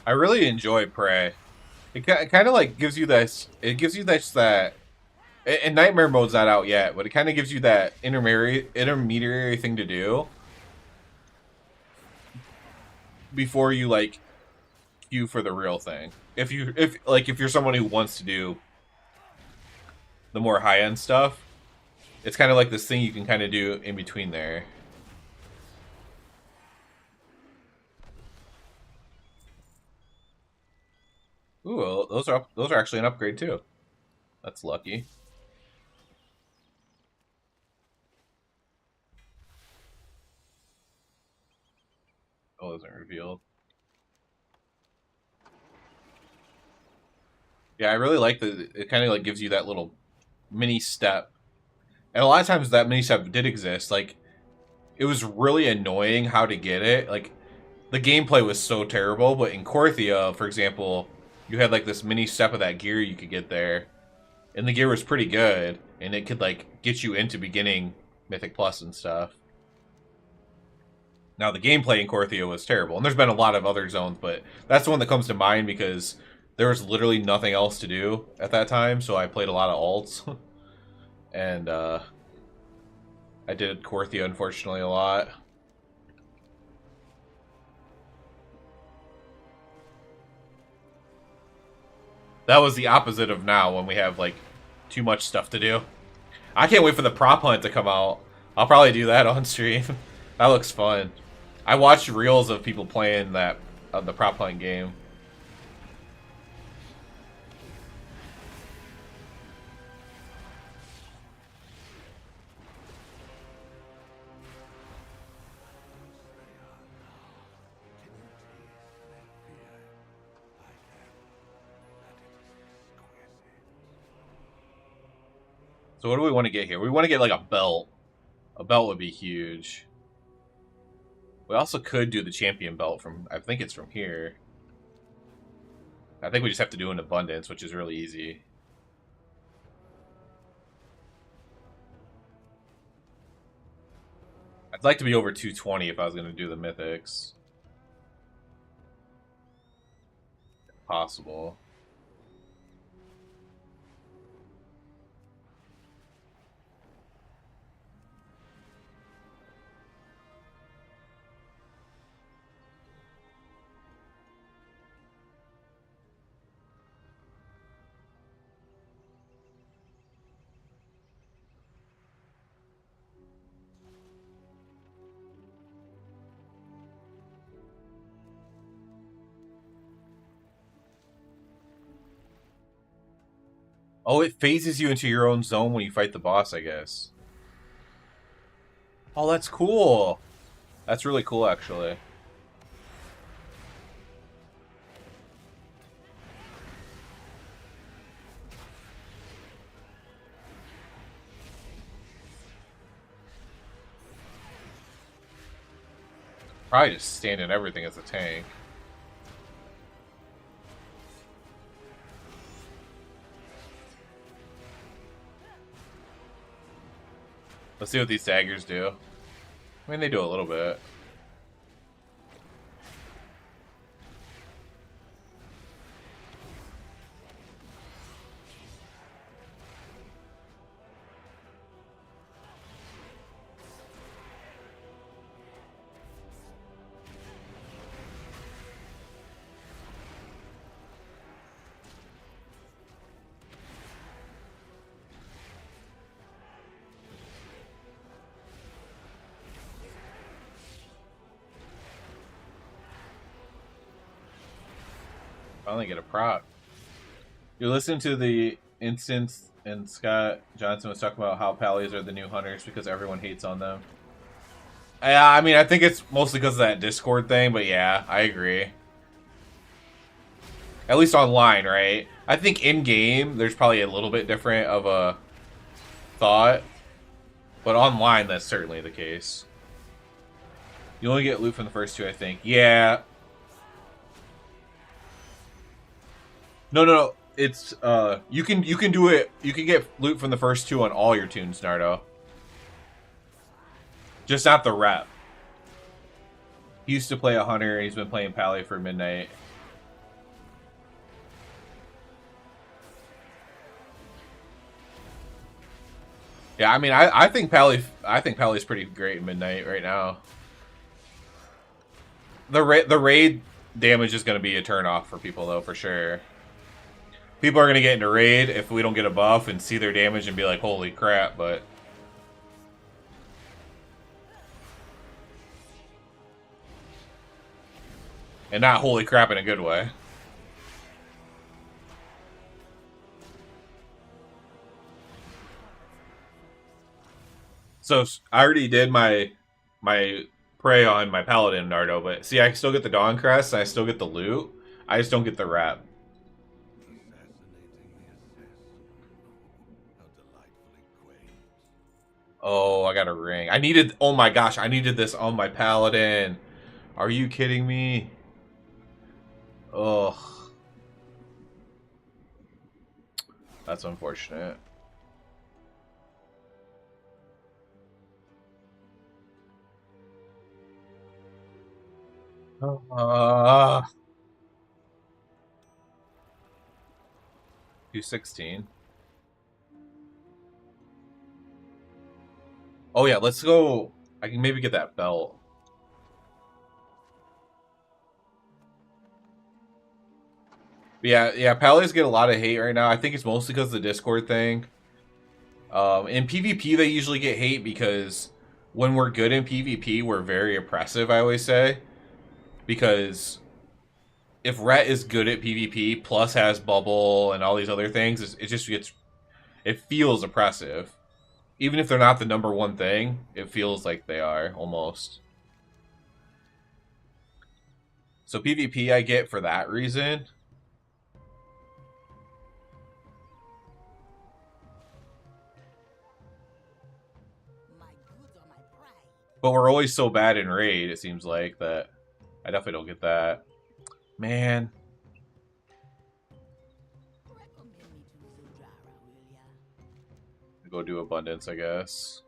I really enjoy Prey. It kind of like gives you this. It gives you this that. And Nightmare Mode's not out yet, but it kind of gives you that intermediary thing to do before you like queue for the real thing. If you're someone who wants to do the more high end stuff, it's kind of like this thing you can kind of do in between there. Ooh, well, those are actually an upgrade too. That's lucky. Oh, isn't revealed. Yeah, I really like it kind of like gives you that little mini step. And a lot of times that mini step did exist. Like, it was really annoying how to get it. Like, the gameplay was so terrible, but in Korthia, for example, you had like this mini step of that gear you could get there. And the gear was pretty good, and it could like get you into beginning Mythic Plus and stuff. Now, the gameplay in Korthia was terrible, and there's been a lot of other zones, but that's the one that comes to mind because there was literally nothing else to do at that time, so I played a lot of alts. And I did Korthia, unfortunately, a lot. That was the opposite of now, when we have, like, too much stuff to do. I can't wait for the prop hunt to come out. I'll probably do that on stream. That looks fun. I watched reels of people playing that the prop hunt game. So what do we want to get here? We want to get like a belt. A belt would be huge. We also could do the champion belt from, I think it's from here. I think we just have to do an abundance, which is really easy. I'd like to be over 220 if I was going to do the mythics. If possible. Oh, it phases you into your own zone when you fight the boss, I guess. Oh, that's cool. That's really cool, actually. Probably just stand in everything as a tank. Let's see what these daggers do. I mean, they do a little bit. Finally get a prop. You listen to the instance, and Scott Johnson was talking about how Pallies are the new hunters because everyone hates on them. Yeah, I mean, I think it's mostly because of that Discord thing, but yeah, I agree. At least online, right? I think in-game, there's probably a little bit different of a thought. But online, that's certainly the case. You only get loot from the first two, I think. Yeah. No. It's you can do it. You can get loot from the first two on all your tunes, Nardo. Just not the rep. He used to play a hunter, and he's been playing Pally for Midnight. Yeah, I mean, I think Pally's pretty great in Midnight right now. The raid damage is going to be a turn off for people though, for sure. People are going to get into raid if we don't get a buff and see their damage and be like, holy crap, but... And not holy crap in a good way. So I already did my prey on my paladin Nardo, but see, I still get the Dawn Crest and I still get the loot. I just don't get the rep. Oh, I got a ring. I needed. Oh my gosh, I needed this on my paladin. Are you kidding me? Ugh. That's unfortunate. Uh, 216. Oh yeah, let's go. I can maybe get that belt. But yeah, Pallies get a lot of hate right now. I think it's mostly because of the Discord thing. In PvP, they usually get hate because when we're good in PvP, we're very oppressive, I always say. Because if Rhett is good at PvP, plus has Bubble and all these other things, it just gets... It feels oppressive. Even if they're not the number one thing, it feels like they are, almost. So PvP I get for that reason. But we're always so bad in raid, it seems like, that I definitely don't get that. Man. Go do abundance, I guess.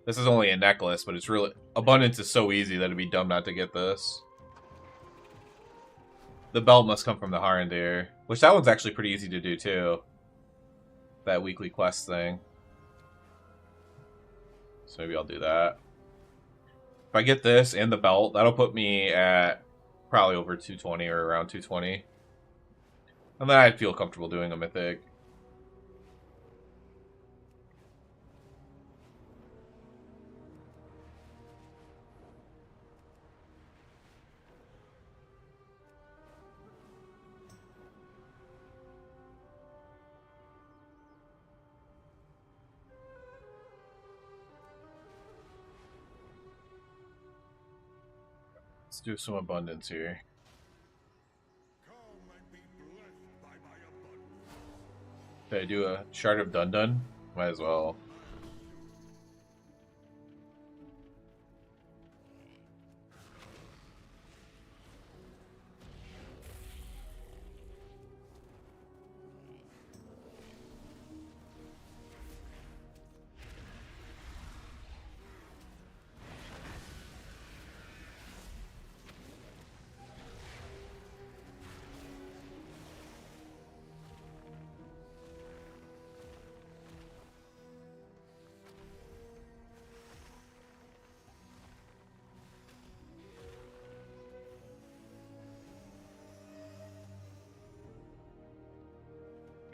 This is only a necklace, but it's really... Abundance is so easy that it'd be dumb not to get this. The belt must come from the Harandir, which that one's actually pretty easy to do, too. That weekly quest thing. So maybe I'll do that. If I get this and the belt, that'll put me at probably over 220 or around 220. And then I'd feel comfortable doing a mythic. Let's do some abundance here. Did I do a Shard of Dun-Dun? Might as well.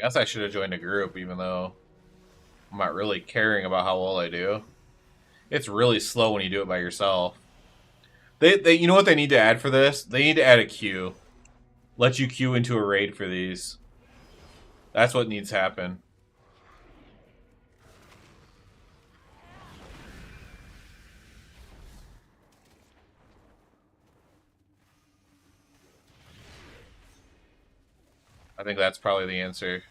Guess I should have joined a group, even though I'm not really caring about how well I do. It's really slow when you do it by yourself. You know what they need to add for this? They need to add a queue. Let you queue into a raid for these. That's what needs to happen. I think that's probably the answer.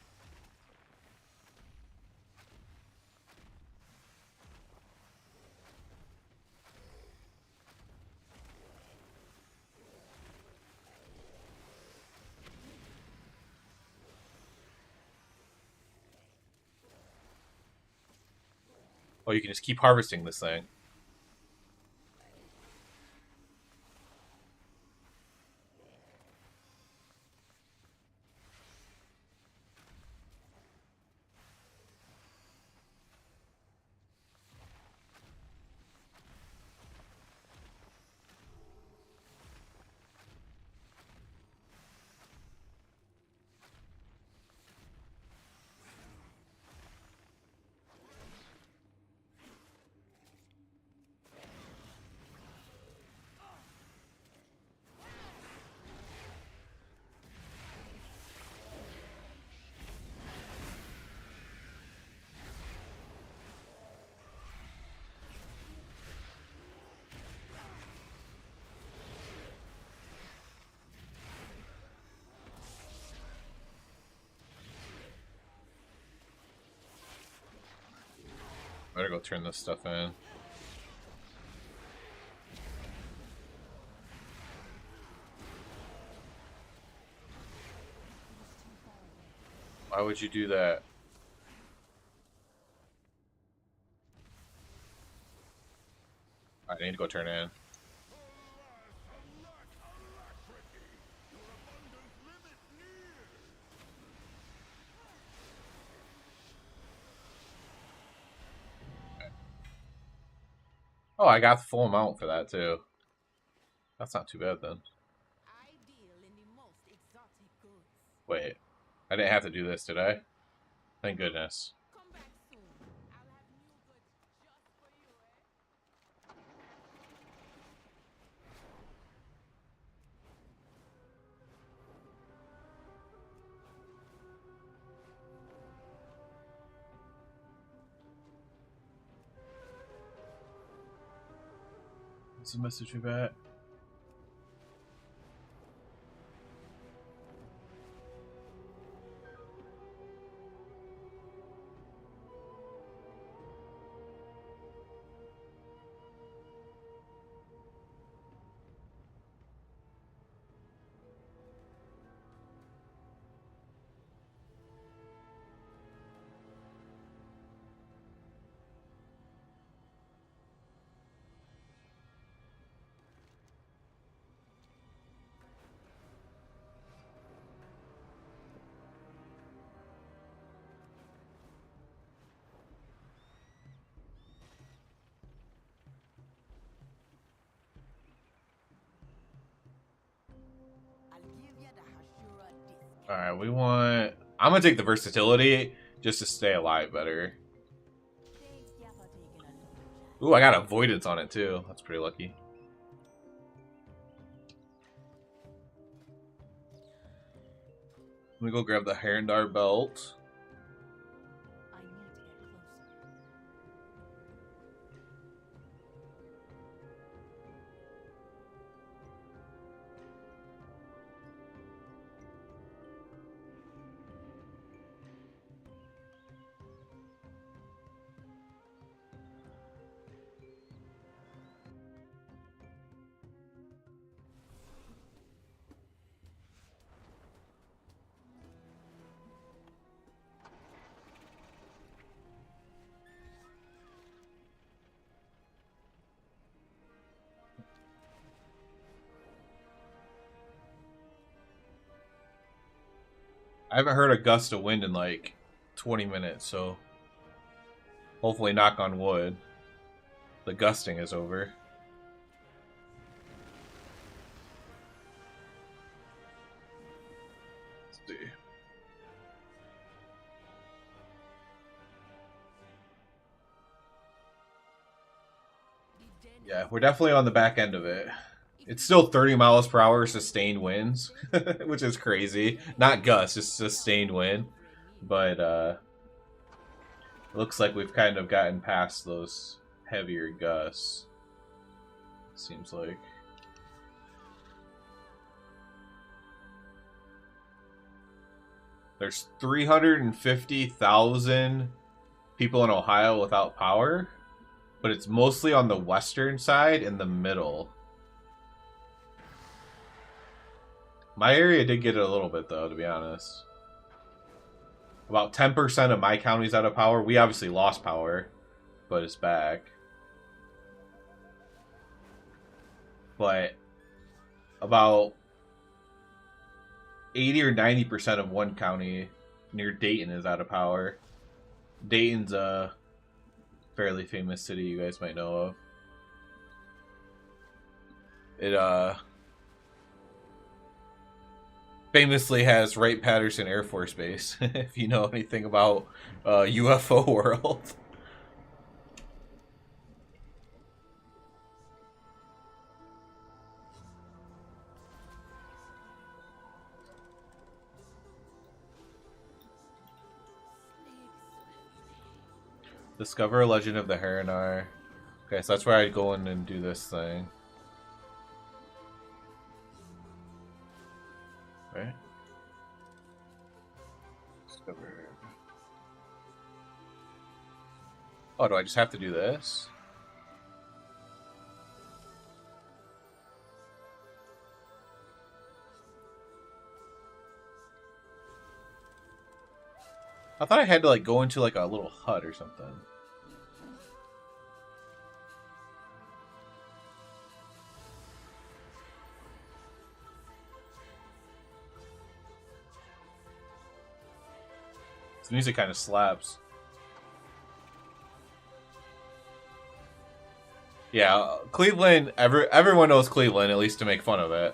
Oh, you can just keep harvesting this thing. better go turn this stuff in. Why would you do that? I need to go turn in. Oh, I got the full amount for that too. That's not too bad then. I deal in the most exotic goods. Wait, I didn't have to do this, did I? Thank goodness. Come back soon. I'll have new goods just for you, eh? What's the message we got? I'll give you the Hashura disc. Alright, we want... I'm gonna take the versatility just to stay alive better. Thanks, yeah, for taking a look. Ooh, I got avoidance on it too. That's pretty lucky. Let me go grab the Herondar belt. I need to get closer. I haven't heard a gust of wind in like 20 minutes, so hopefully, knock on wood, the gusting is over. Let's see. Yeah, we're definitely on the back end of it. It's still 30 miles per hour sustained winds, which is crazy. Not gusts, just sustained wind. But it looks like we've kind of gotten past those heavier gusts. Seems like. There's 350,000 people in Ohio without power, but it's mostly on the western side and the middle. My area did get it a little bit, though, to be honest. About 10% of my county's out of power. We obviously lost power, but it's back. But about 80 or 90% of one county near Dayton is out of power. Dayton's a fairly famous city you guys might know of. It famously has Wright-Patterson Air Force Base, if you know anything about UFO world. Discover a Legend of the Heronar. Okay, so that's where I'd go in and do this thing. Right? Discover. Oh, do I just have to do this? I thought I had to like go into like a little hut or something. This music kind of slaps. Yeah, Cleveland. Everyone knows Cleveland, at least to make fun of it.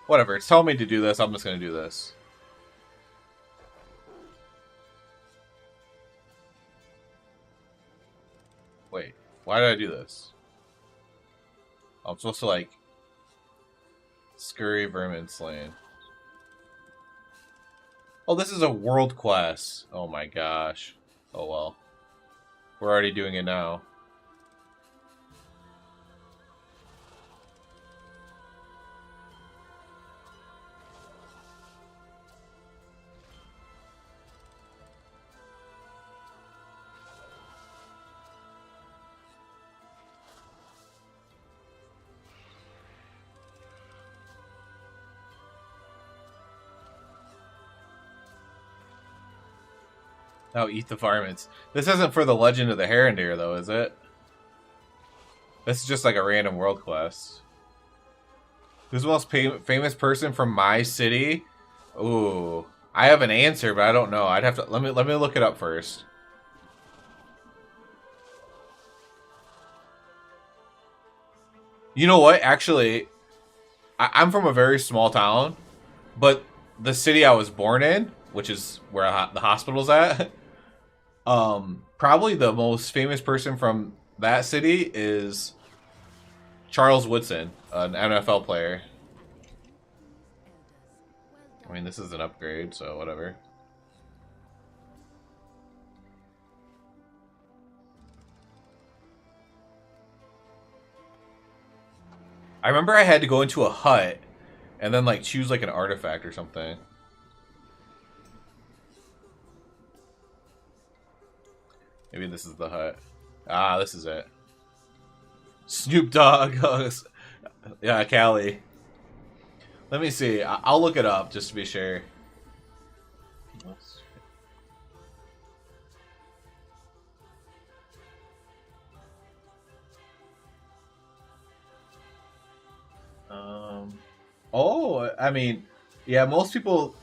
Whatever, it's telling me to do this, I'm just gonna do this. Wait, why did I do this? I'm supposed to, like, scurry vermin slain. Oh, this is a world class. Oh my gosh. Oh well. We're already doing it now. Now eat the varmints. This isn't for the Legend of the Heron Deer, though, is it? This is just like a random world quest. Who's the most famous person from my city? Ooh, I have an answer, but I don't know. I'd have to let me look it up first. You know what? Actually, I'm from a very small town, but the city I was born in, which is where the hospital's at, probably the most famous person from that city is Charles Woodson, an NFL player. I mean, this is an upgrade, so whatever. I remember I had to go into a hut and then like choose like an artifact or something. Maybe this is the hut. Ah, this is it. Snoop Dogg. Yeah, Cali. Let me see. I'll look it up just to be sure. Oh, I mean, yeah, most people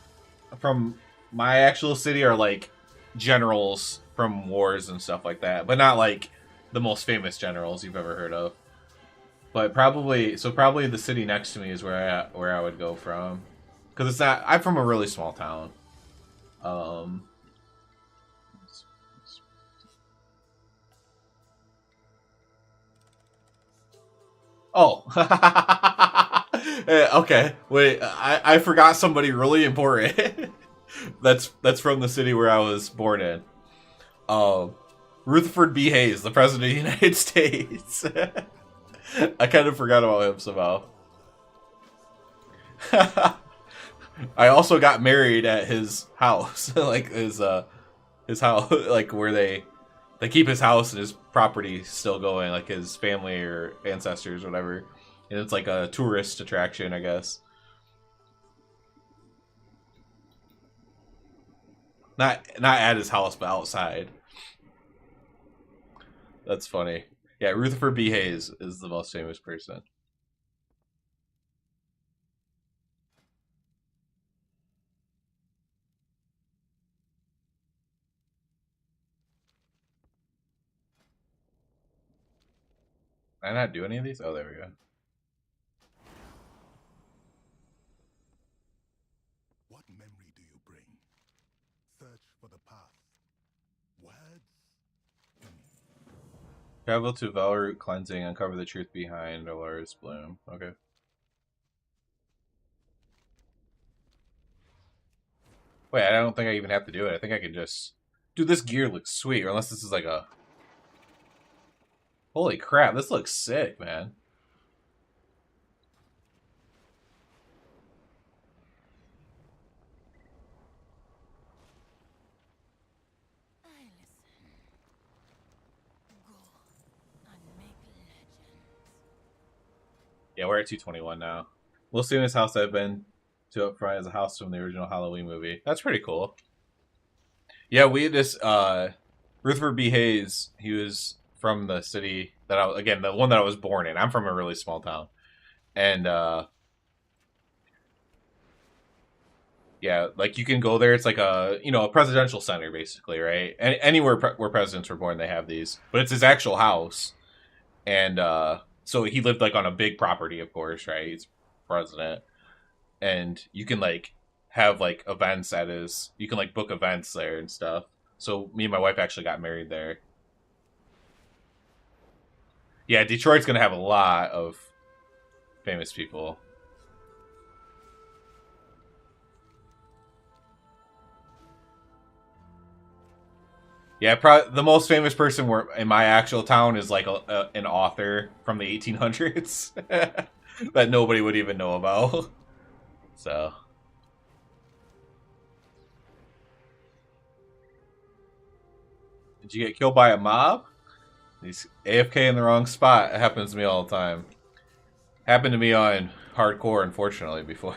from my actual city are like generals from wars and stuff like that, but not like the most famous generals you've ever heard of. But probably the city next to me is where I would go from, because it's not. I'm from a really small town. Oh. Okay. Wait, I forgot somebody really important. that's from the city where I was born in. Rutherford B. Hayes, the President of the United States. I kind of forgot about him somehow. I also got married at his house, like his house, like where they keep his house and his property still going, like his family or ancestors, or whatever. And it's like a tourist attraction, I guess. Not at his house, but outside. That's funny. Yeah, Rutherford B. Hayes is the most famous person. Did I not do any of these? Oh, there we go. What memory do you bring? Search for the path. Words? Travel to Valroot Cleansing, uncover the truth behind Dolores Bloom. Okay. Wait, I don't think I even have to do it. I think I can just... Dude, this gear looks sweet, or unless this is like a... Holy crap, this looks sick, man. I listen. Go and make legends. Yeah, we're at 221 now. We'll see in this house I've been to up front as a house from the original Halloween movie. That's pretty cool. Yeah, we just Rutherford B. Hayes, he was from the city that I again, the one that I was born in. I'm from a really small town. And yeah, like you can go there. It's like a a presidential center basically, right? And anywhere where presidents were born, they have these. But it's his actual house, and so he lived like on a big property, of course, right? He's president, and you can like have like events at his. You can like book events there and stuff. So me and my wife actually got married there. Yeah, Detroit's gonna have a lot of famous people. Yeah, probably the most famous person in my actual town is like an author from the 1800s that nobody would even know about. So, did you get killed by a mob? He's AFK in the wrong spot. It happens to me all the time. Happened to me on hardcore, unfortunately, before.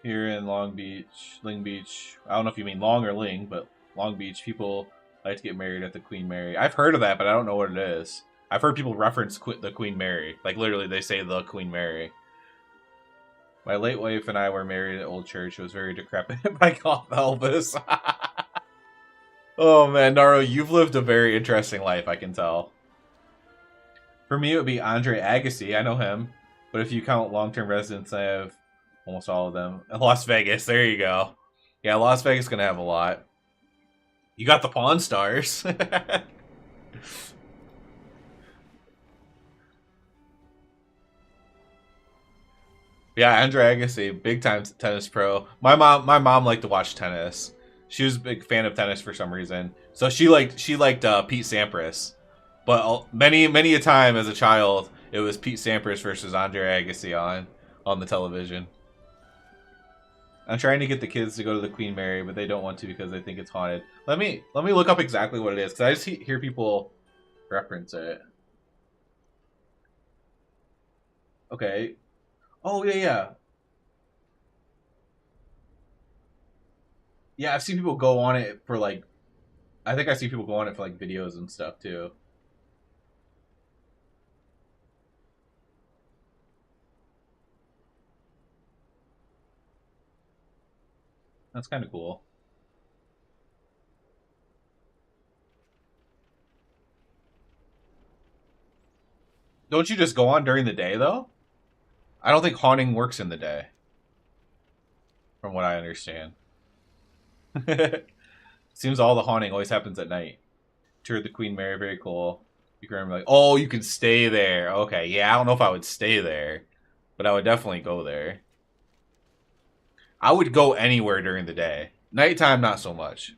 Here in Long Beach, Ling Beach. I don't know if you mean Long or Ling, but Long Beach, people like to get married at the Queen Mary. I've heard of that, but I don't know what it is. I've heard people reference the Queen Mary. Like, literally, they say the Queen Mary. My late wife and I were married at Old Church. It was very decrepit by Golf Elvis. Oh, man, Naro, you've lived a very interesting life, I can tell. For me, it would be Andre Agassi. I know him. But if you count long-term residents, I have almost all of them. Las Vegas, there you go. Yeah, Las Vegas gonna have a lot. You got the Pawn Stars. Yeah, Andre Agassi, big time tennis pro. My mom liked to watch tennis. She was a big fan of tennis for some reason. So she liked Pete Sampras. But many a time as a child, it was Pete Sampras versus Andre Agassi on the television. I'm trying to get the kids to go to the Queen Mary, but they don't want to because they think it's haunted. Let me look up exactly what it is, because I just hear people reference it. Okay. Oh yeah, yeah. Yeah, I've seen people go on it for like I think I see people go on it for like videos and stuff too. That's kind of cool. Don't you just go on during the day though? I don't think haunting works in the day, from what I understand. Seems all the haunting always happens at night. Tour of the Queen Mary, very cool. You can remember like, oh, you can stay there. Okay, yeah, I don't know if I would stay there, but I would definitely go there. I would go anywhere during the day. Nighttime, not so much.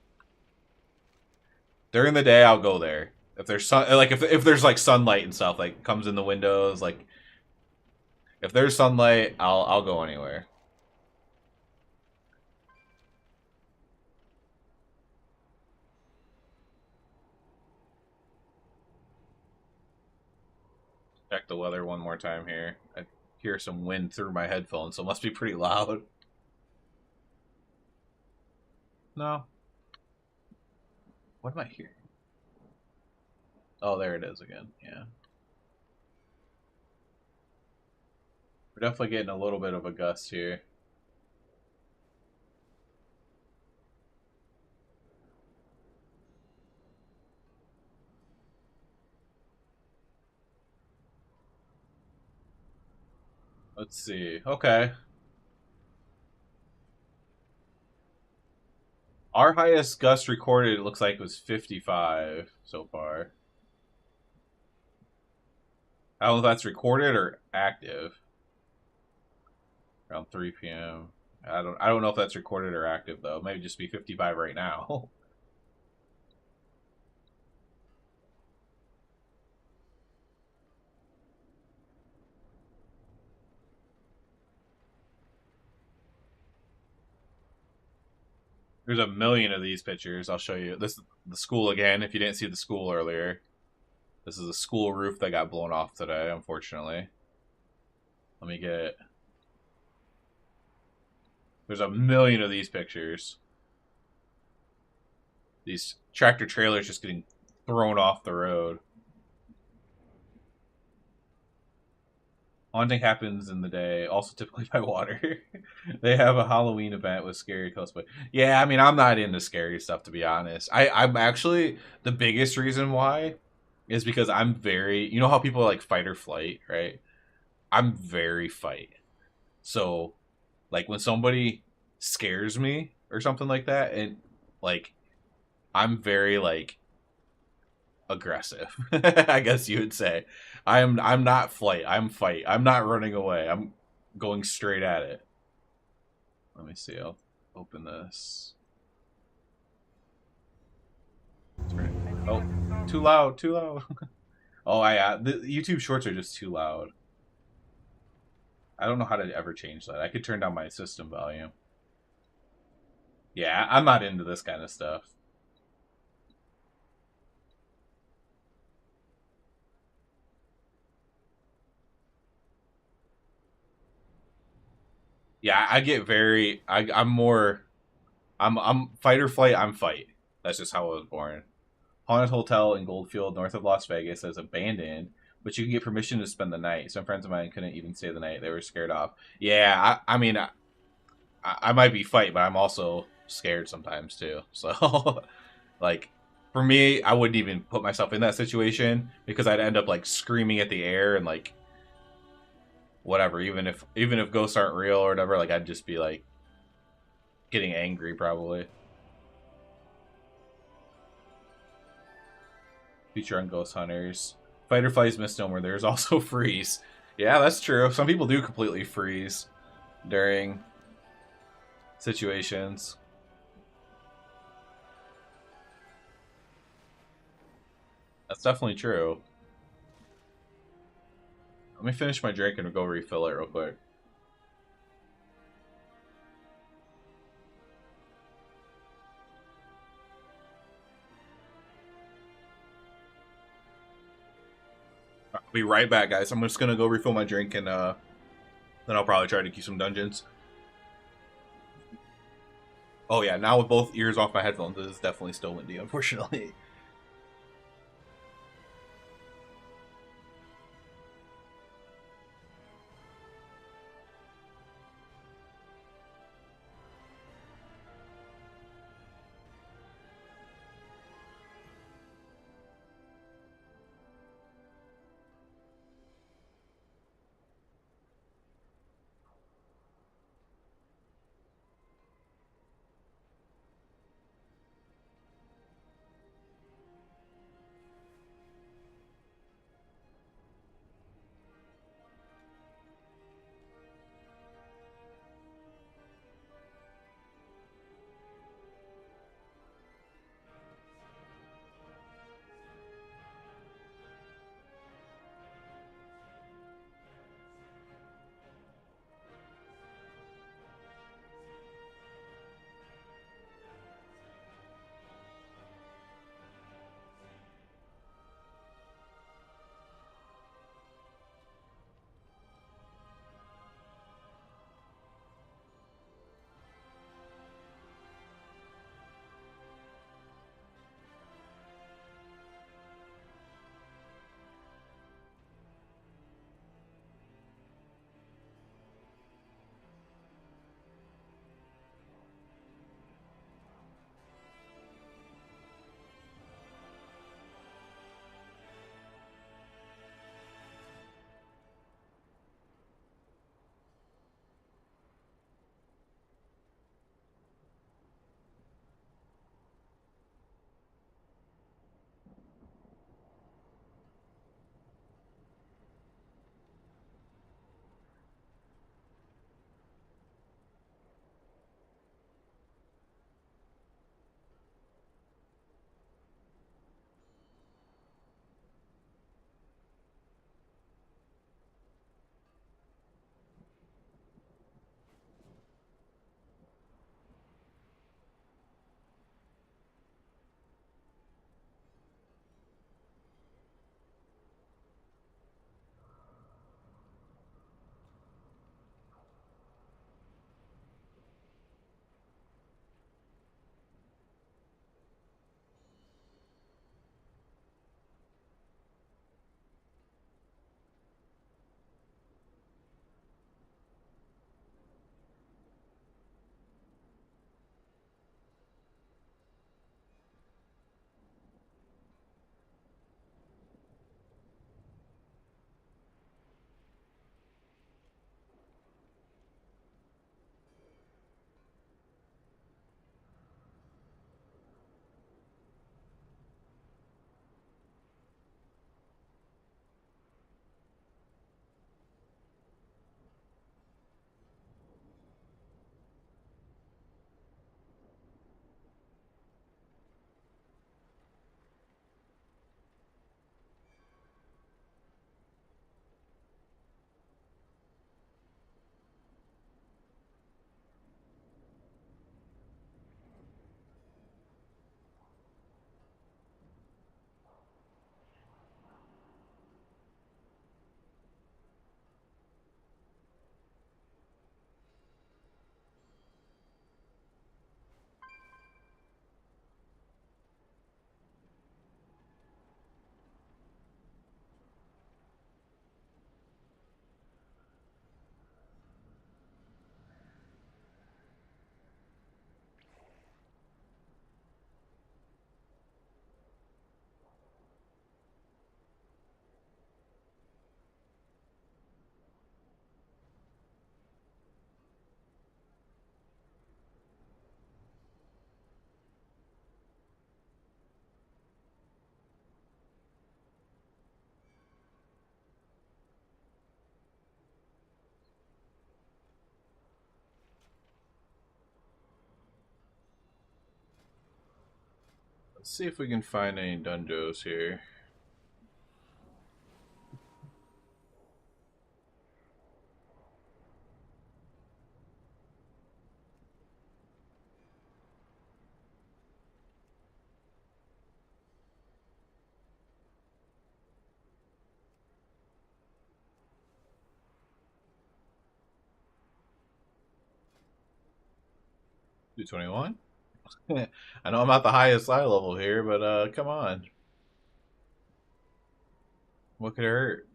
During the day, I'll go there. If there's like if there's like sunlight and stuff like comes in the windows, like if there's sunlight, I'll go anywhere. Check the weather one more time here. I hear some wind through my headphones, so it must be pretty loud. No. What am I hearing? Oh, there it is again. Yeah. We're definitely getting a little bit of a gust here. Let's see. Okay. Our highest gust recorded, it looks like, was 55 so far. I don't know if that's recorded or active. Around 3 p.m. I don't know if that's recorded or active though. It might just be 55 right now. There's a million of these pictures. I'll show you. This is the school again. If you didn't see the school earlier, this is a school roof that got blown off today, unfortunately. Let me get. There's a million of these pictures. These tractor trailers just getting thrown off the road. Haunting happens in the day, also typically by water. They have a Halloween event with scary cosplay. Yeah, I mean, I'm not into scary stuff, to be honest. I'm actually, the biggest reason why is because I'm very, you know how people are like fight or flight, right? I'm very fight. So, like, when somebody scares me or something like that, and like, I'm very like aggressive. I guess you would say. I'm not flight. I'm fight. I'm not running away. I'm going straight at it. Let me see. I'll open this. Oh, too loud. Too loud. Oh, the YouTube Shorts are just too loud. I don't know how to ever change that. I could turn down my system volume. Yeah, I'm not into this kind of stuff. Yeah, I get very. I'm more. I'm fight or flight. I'm fight. That's just how I was born. Haunted hotel in Goldfield, north of Las Vegas, is abandoned, but you can get permission to spend the night. Some friends of mine couldn't even stay the night; they were scared off. Yeah, I mean, I might be fight, but I'm also scared sometimes too. So, like, for me, I wouldn't even put myself in that situation because I'd end up like screaming at the air and like whatever. Even if ghosts aren't real or whatever, like I'd just be like getting angry probably. Feature on Ghost Hunters. Fight or flight is misnomer. There's also freeze. Yeah, that's true. Some people do completely freeze during situations. That's definitely true. Let me finish my drink and go refill it real quick. I'll be right back, guys. I'm just gonna go refill my drink and then I'll probably try to keep some dungeons. Oh yeah, now with both ears off my headphones, this is definitely still windy, unfortunately. Let's see if we can find any dungeons here. $221. I know I'm not the highest eye level here, but come on. What could it hurt?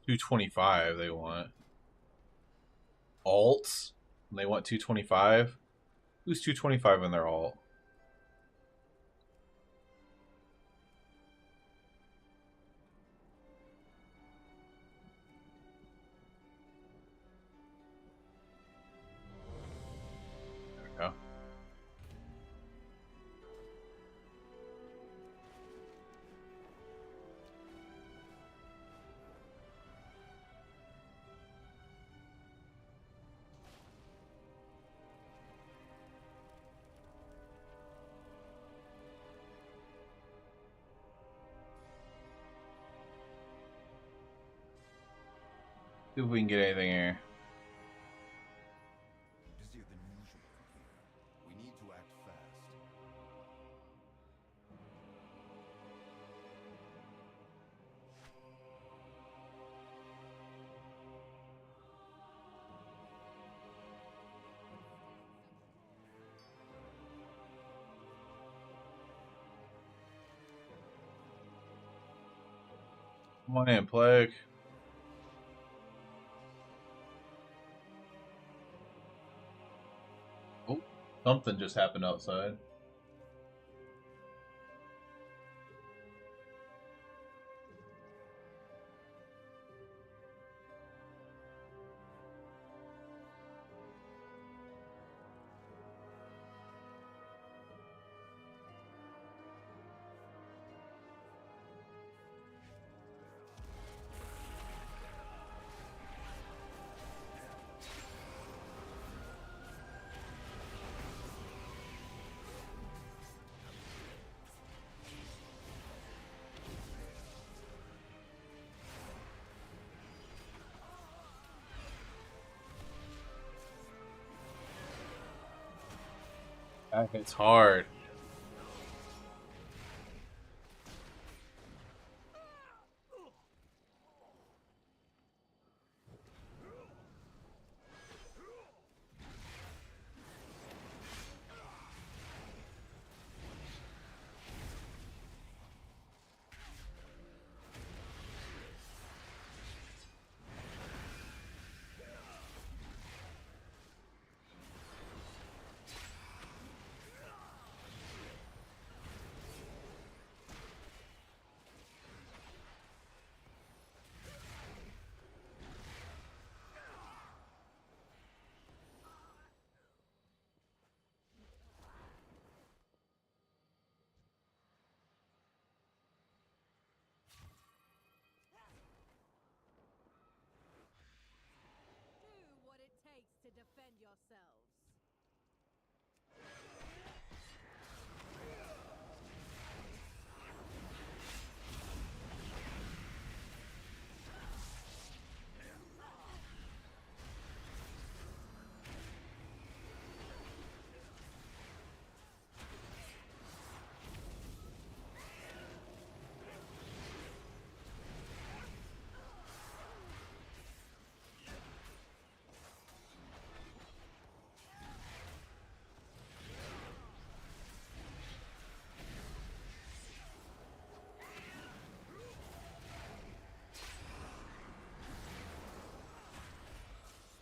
$225 they want. Alts? And they want $225? Who's $225 in their alt? There we go. See if we can get anything here. Busier than usual from here. We need to act fast. Come on in, Plague. Oh, something just happened outside. That hits hard. Do what it takes to defend yourselves.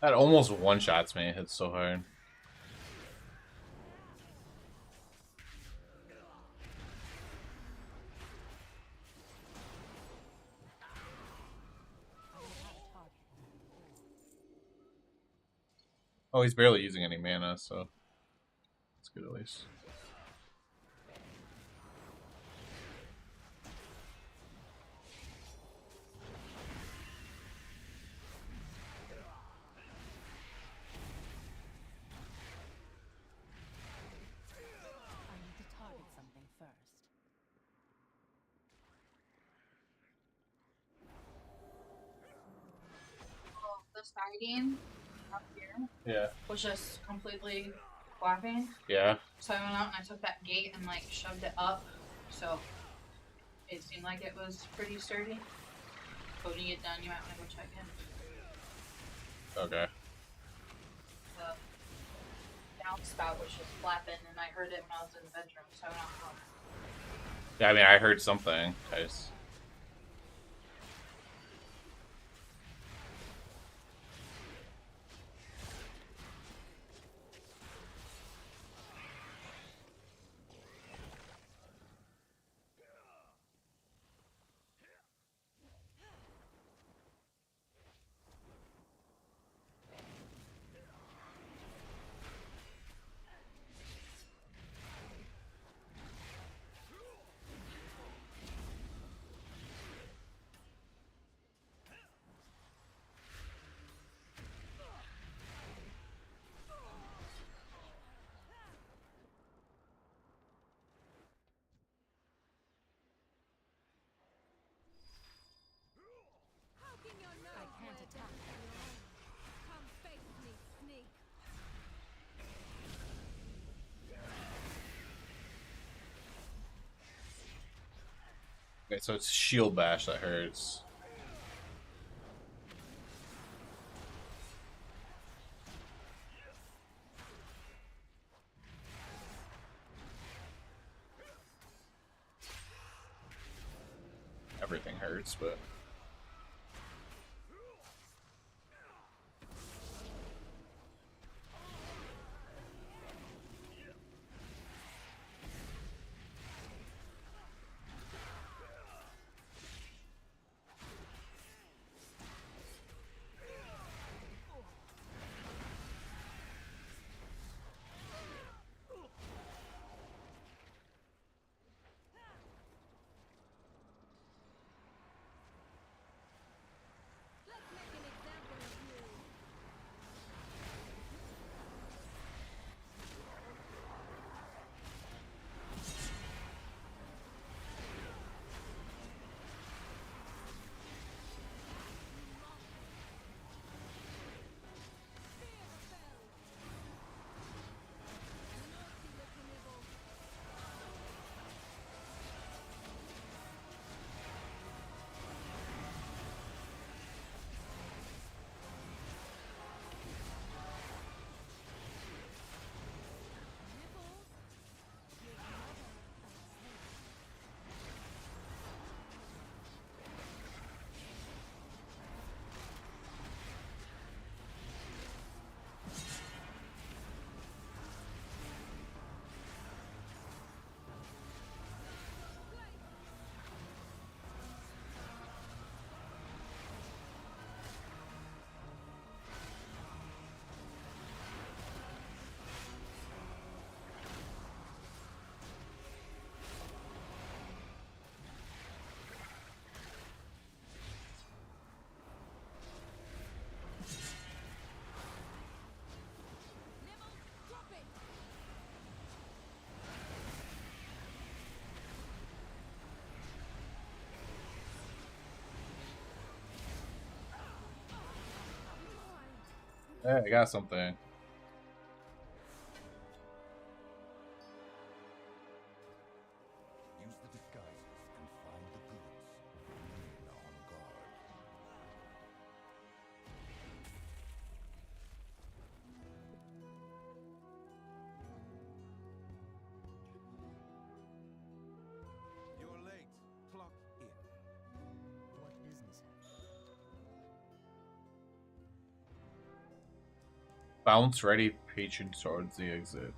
That almost one-shots me. It hits so hard. Oh, he's barely using any mana, so that's good at least. siding up here Yeah. was just completely flapping. Yeah. So I went out and I took that gate and like shoved it up, so it seemed like it was pretty sturdy. But when you get done, you might want to go check in. Okay. The downspout was just flapping, and I heard it when I was in the bedroom, so I went out and looked. Yeah, I mean, I heard something. Nice. How can you know I can't attack on your own? Come face me, sneak. Okay, so it's shield bash that hurts. Everything hurts, but Let's make an example of you. yeah, I got something. Use the disguises and find the goods. Remain on guard. You're late. Clock in. What business have you? Bounce ready, patient towards the exit.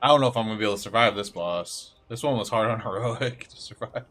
I don't know if I'm gonna be able to survive this boss. This one was hard on heroic to survive.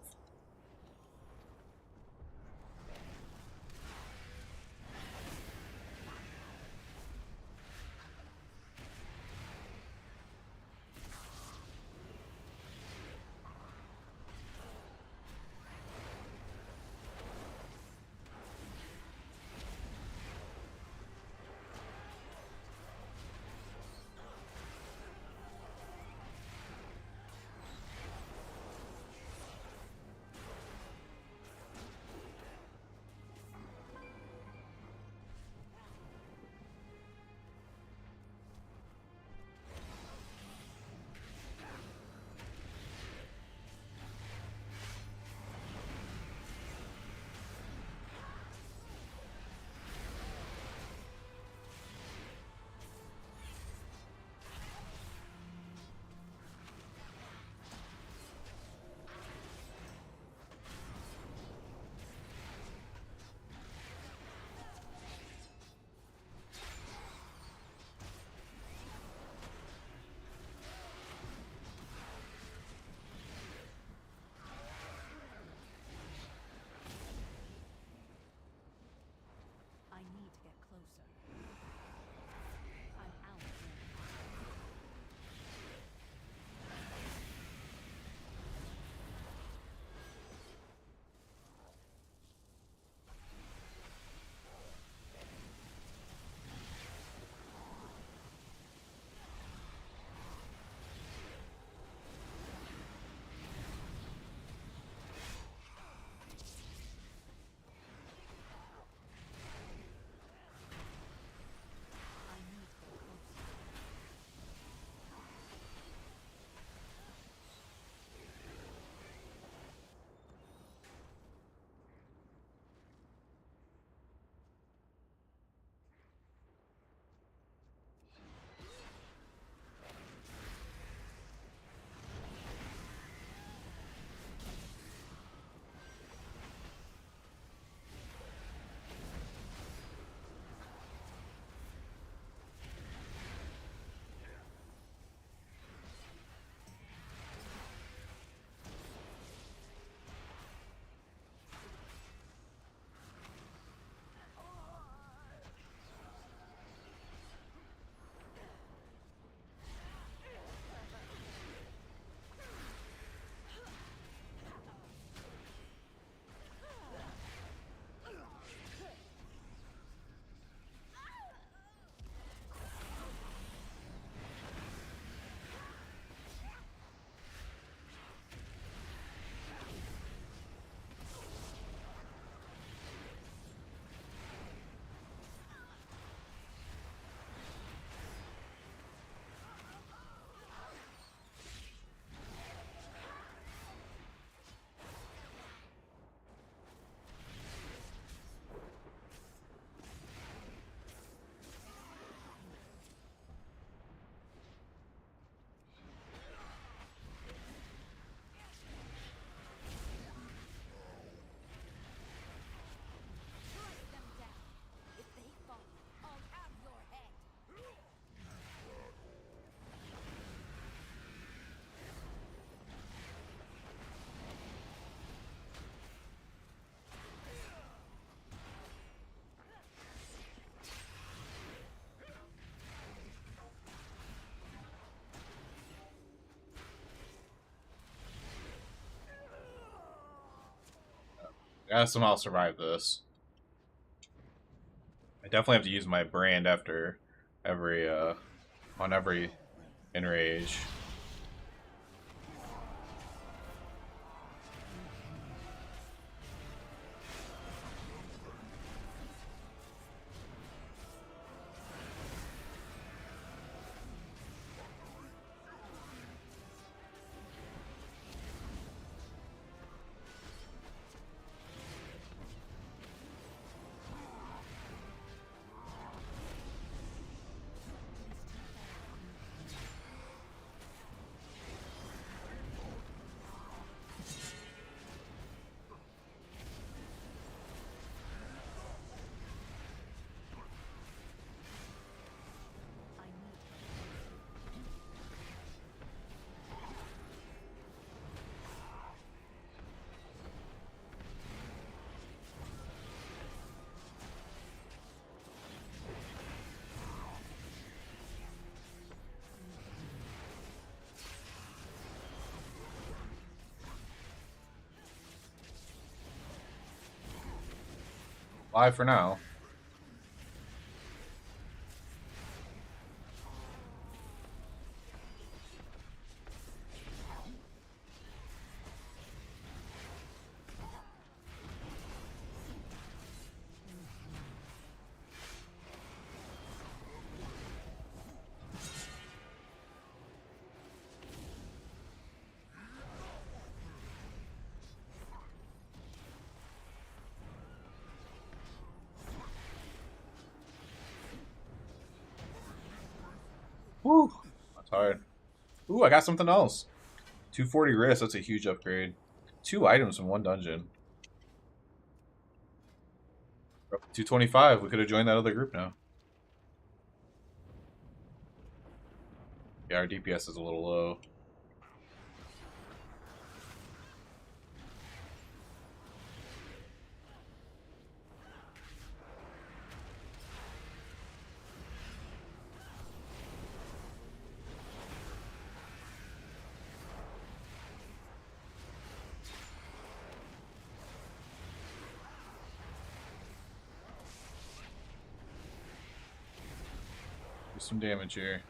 I need to get closer. I'm out here. I need to get closer. Strike them down. If they fall, I'll have your head. I gotta somehow survive this. I definitely have to use my brand after every on every enrage. Bye for now. Woo! That's hard. Ooh, I got something else. 240 wrist, that's a huge upgrade. 2 items in 1 dungeon. We're up to 225. We could have joined that other group now. Yeah, our DPS is a little low. Do some damage here.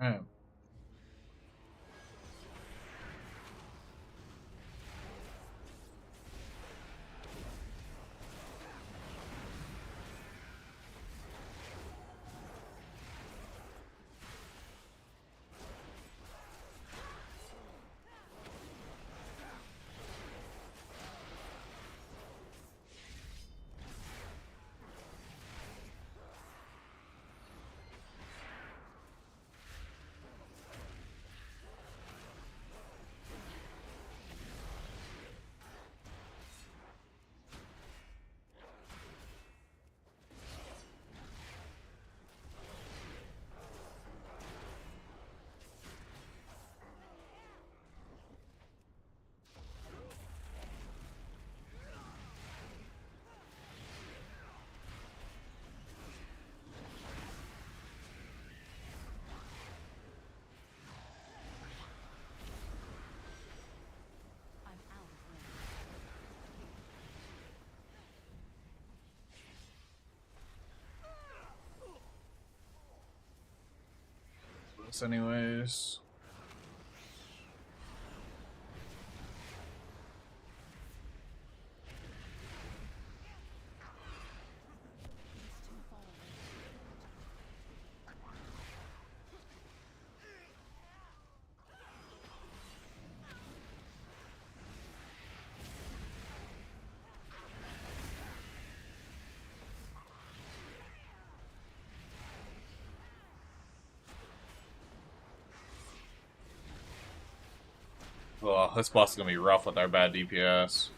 Alright. I'm out of range. This anyways. He's too far away. Oh, this boss is gonna be rough with our bad DPS.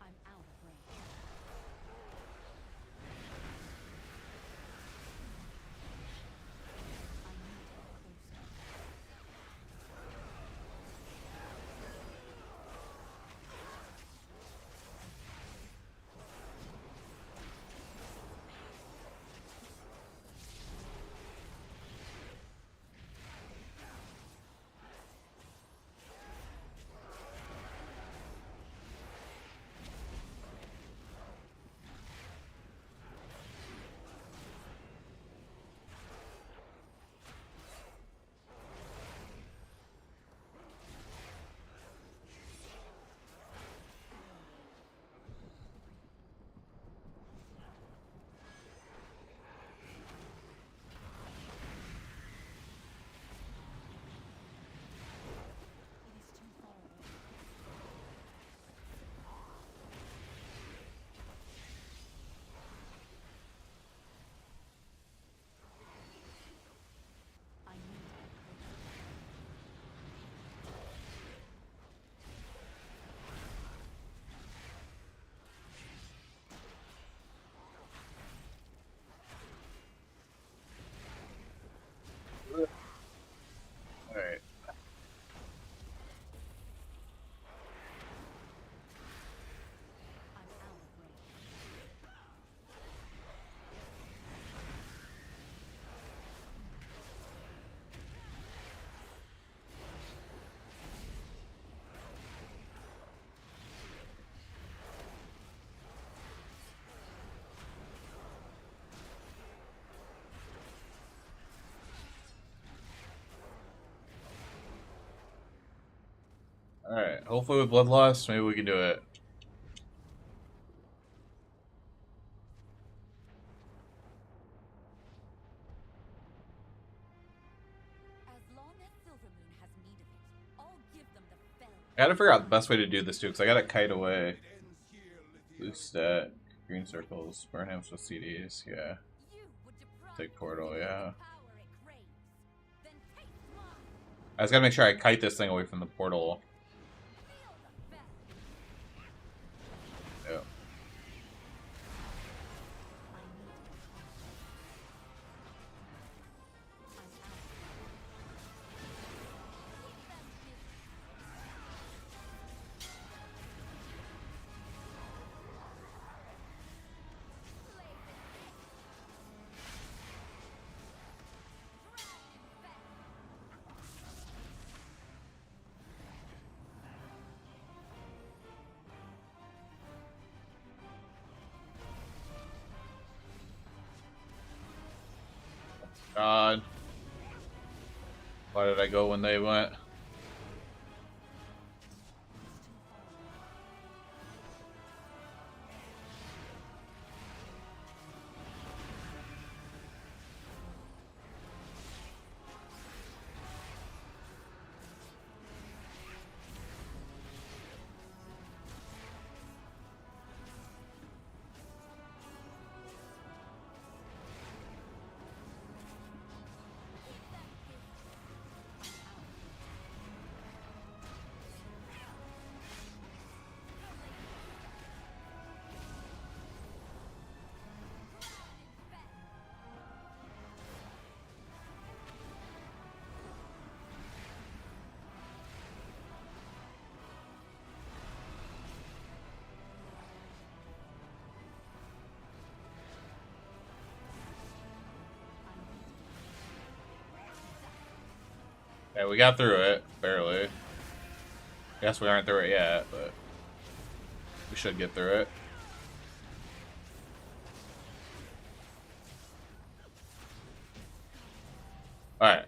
I'm out of range. Alright, hopefully with Bloodlust, maybe we can do it. As long as Silvermoon has need of it, I'll give them the fell. I gotta figure out the best way to do this too, because I gotta kite away. Blue stat, green circles, burn hams with CDs, yeah. You would deprive Take the portal, world of yeah. the power it craves. Then taste mine. I just gotta make sure I kite this thing away from the portal. Feel the fell. Yeah. God. Why did I go when they went? Yeah, we got through it, barely. Guess we aren't through it yet, but we should get through it. Alright,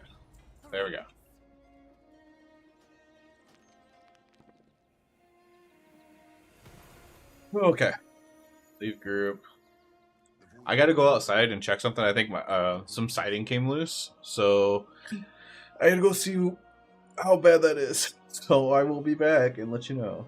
there we go. Okay. Leave group. I gotta go outside and check something. I think my some siding came loose, so I gotta go see how bad that is. So I will be back and let you know.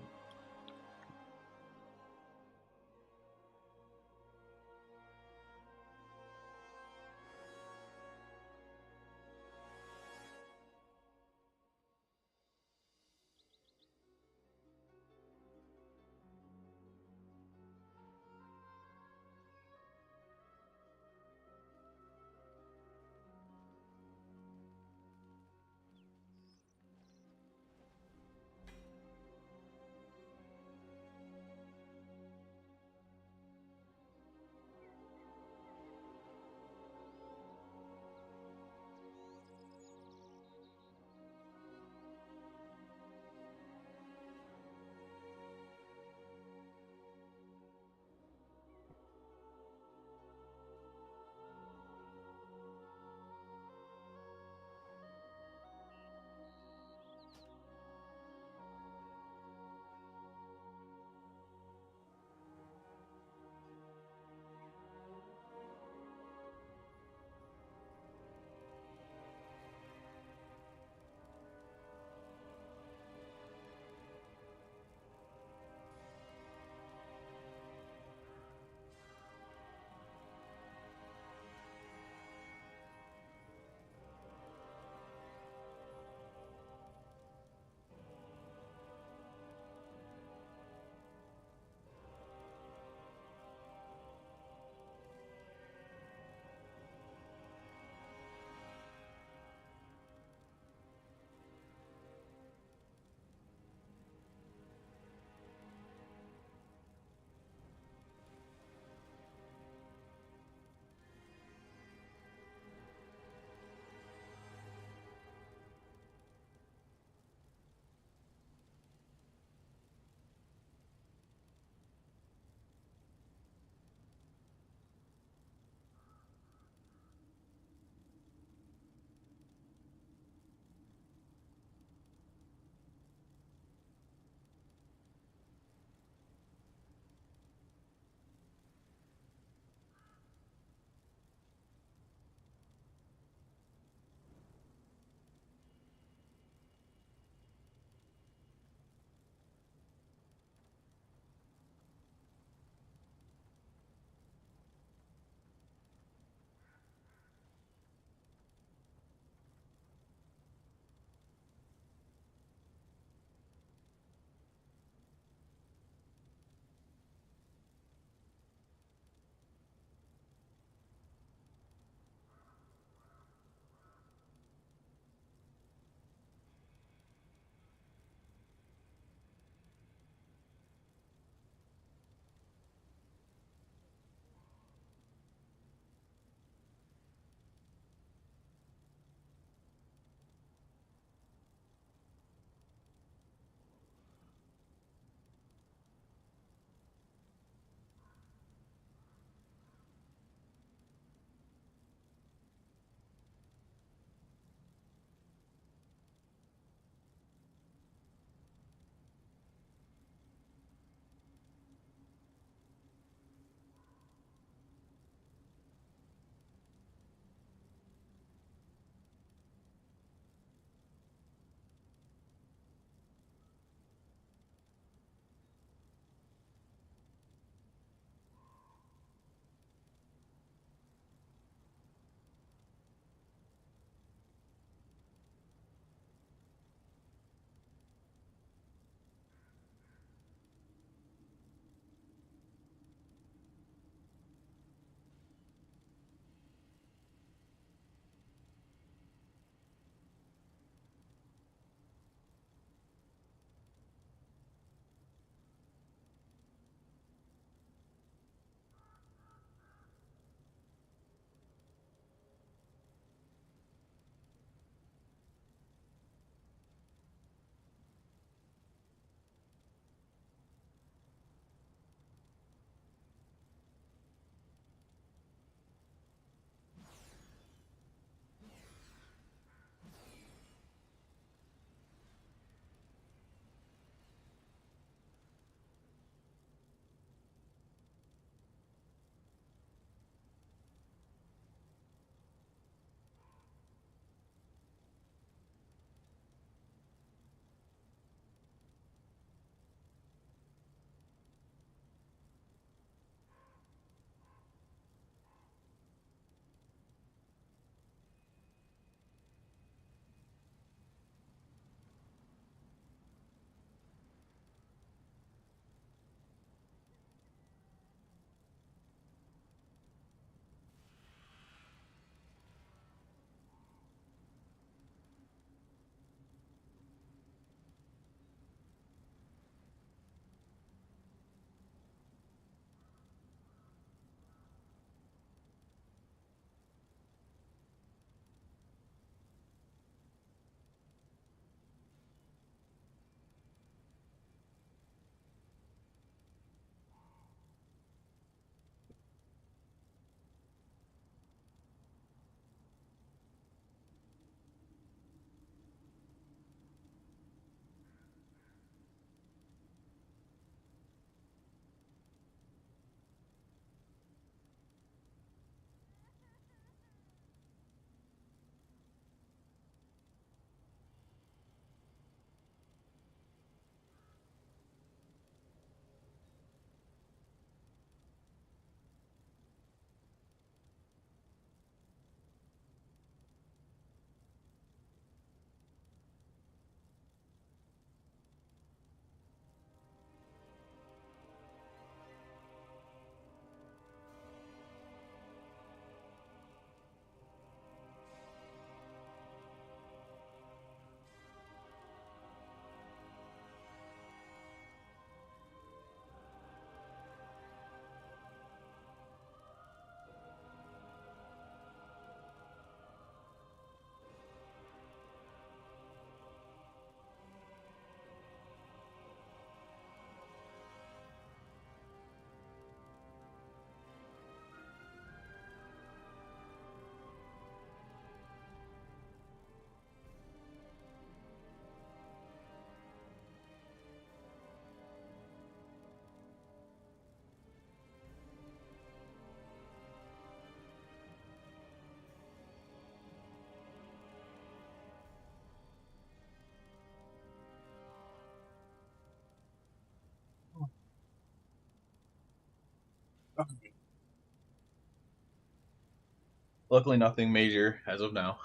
Luckily, nothing major as of now.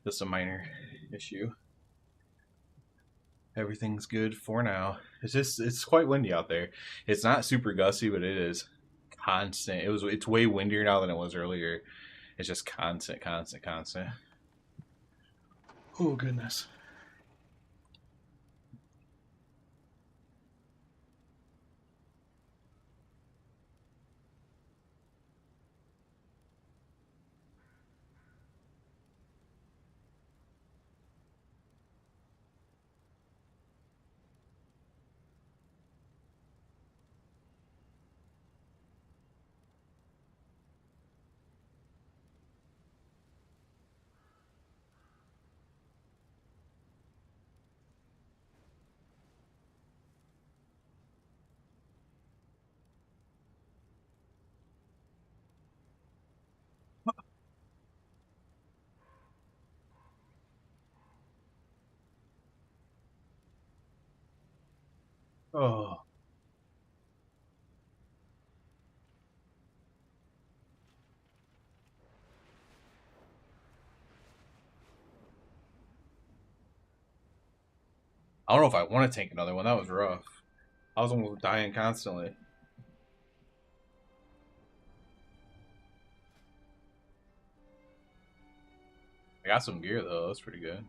Just a minor issue. Everything's good for now. It's quite windy out there. It's not super gusty, but it is constant. It's way windier now than it was earlier. It's just constant, constant, constant. Oh goodness. Oh. I don't know if I want to take another one. That was rough. I was almost dying constantly. I got some gear though. That's pretty good.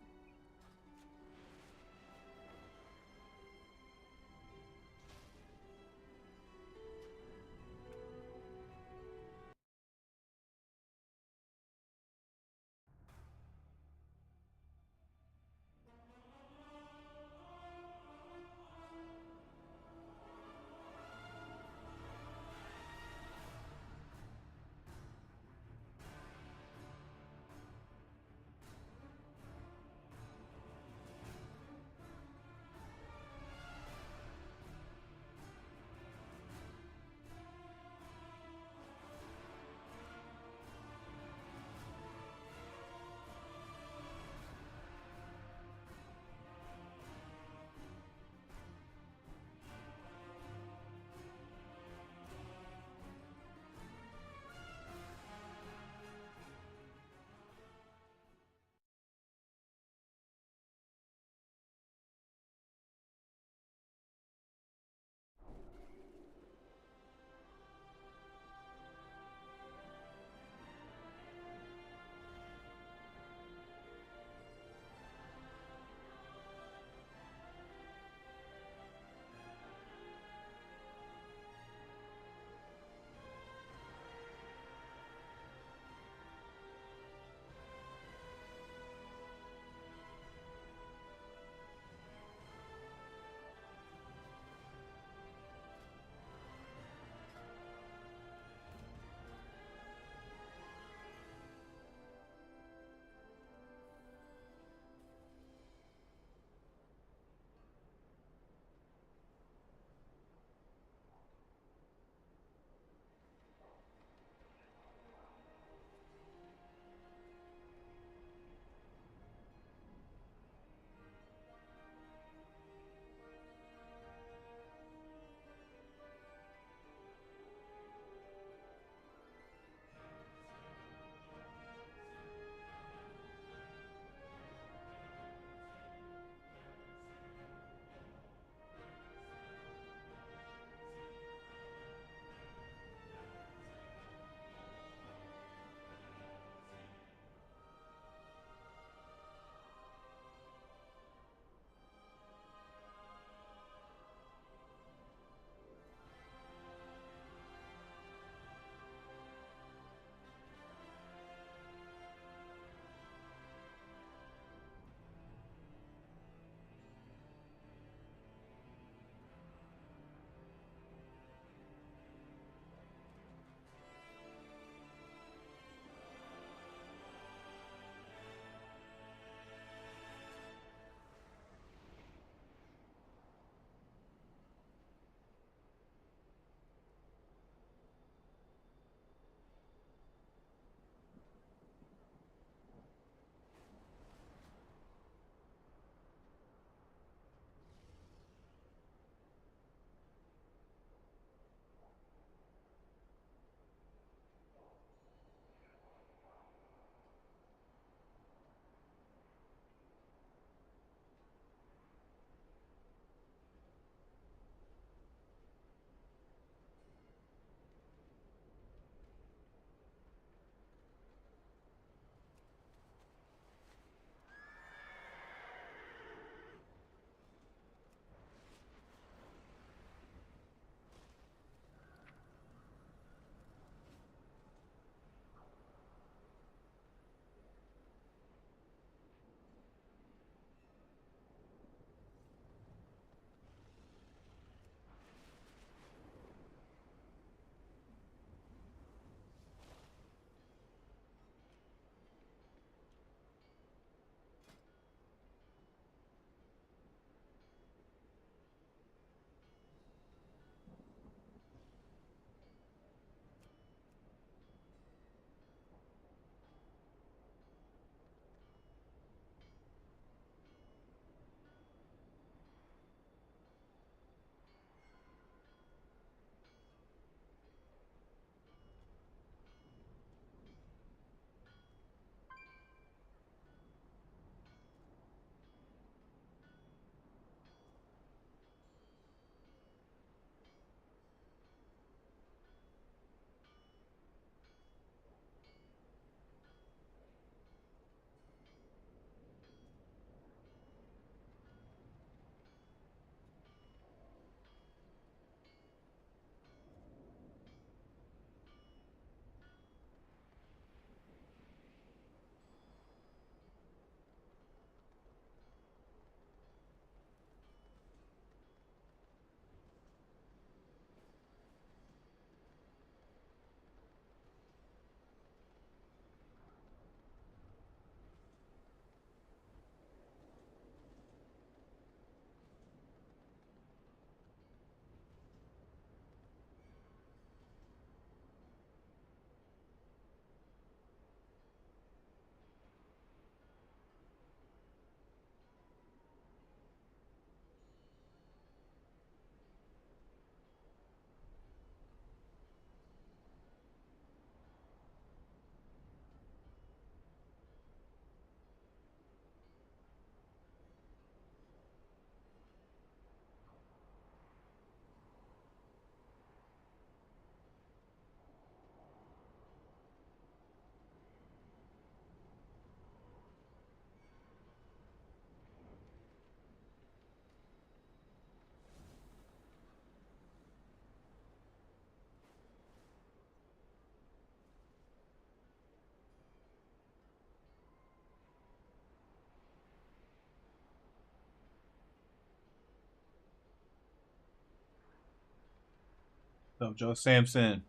So Joe Samson,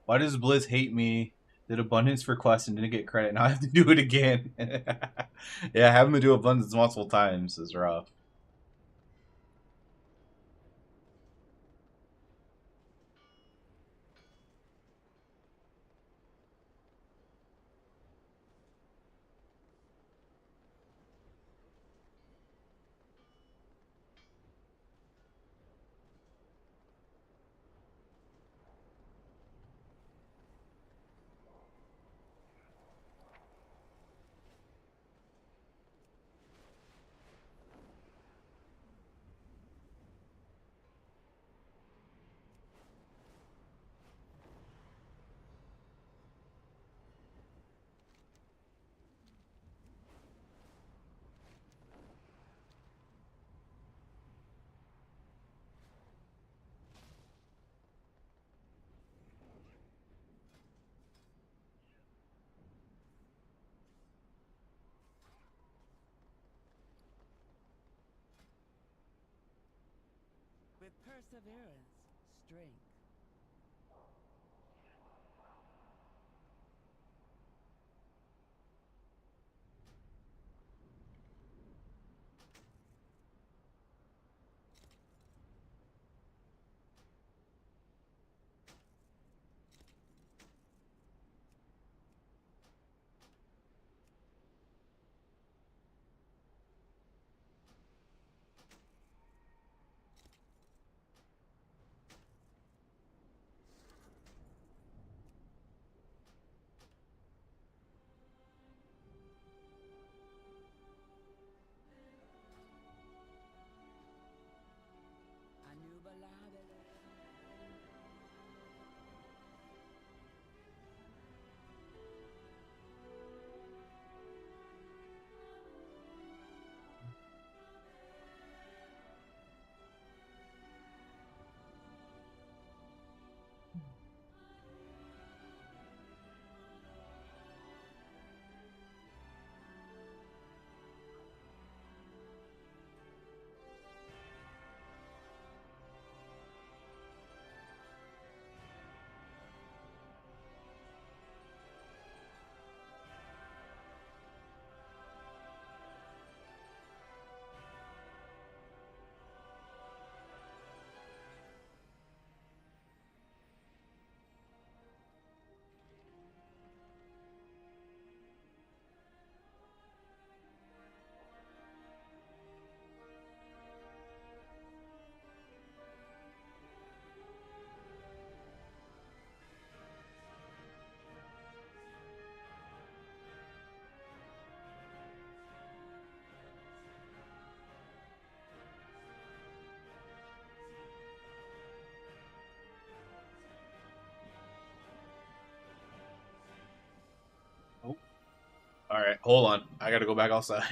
why does Blizz hate me? Did abundance for quest and didn't get credit. Now I have to do it again. Yeah, having to do abundance multiple times is rough. With perseverance, strength. Anubalabele. All right, hold on. I gotta go back outside.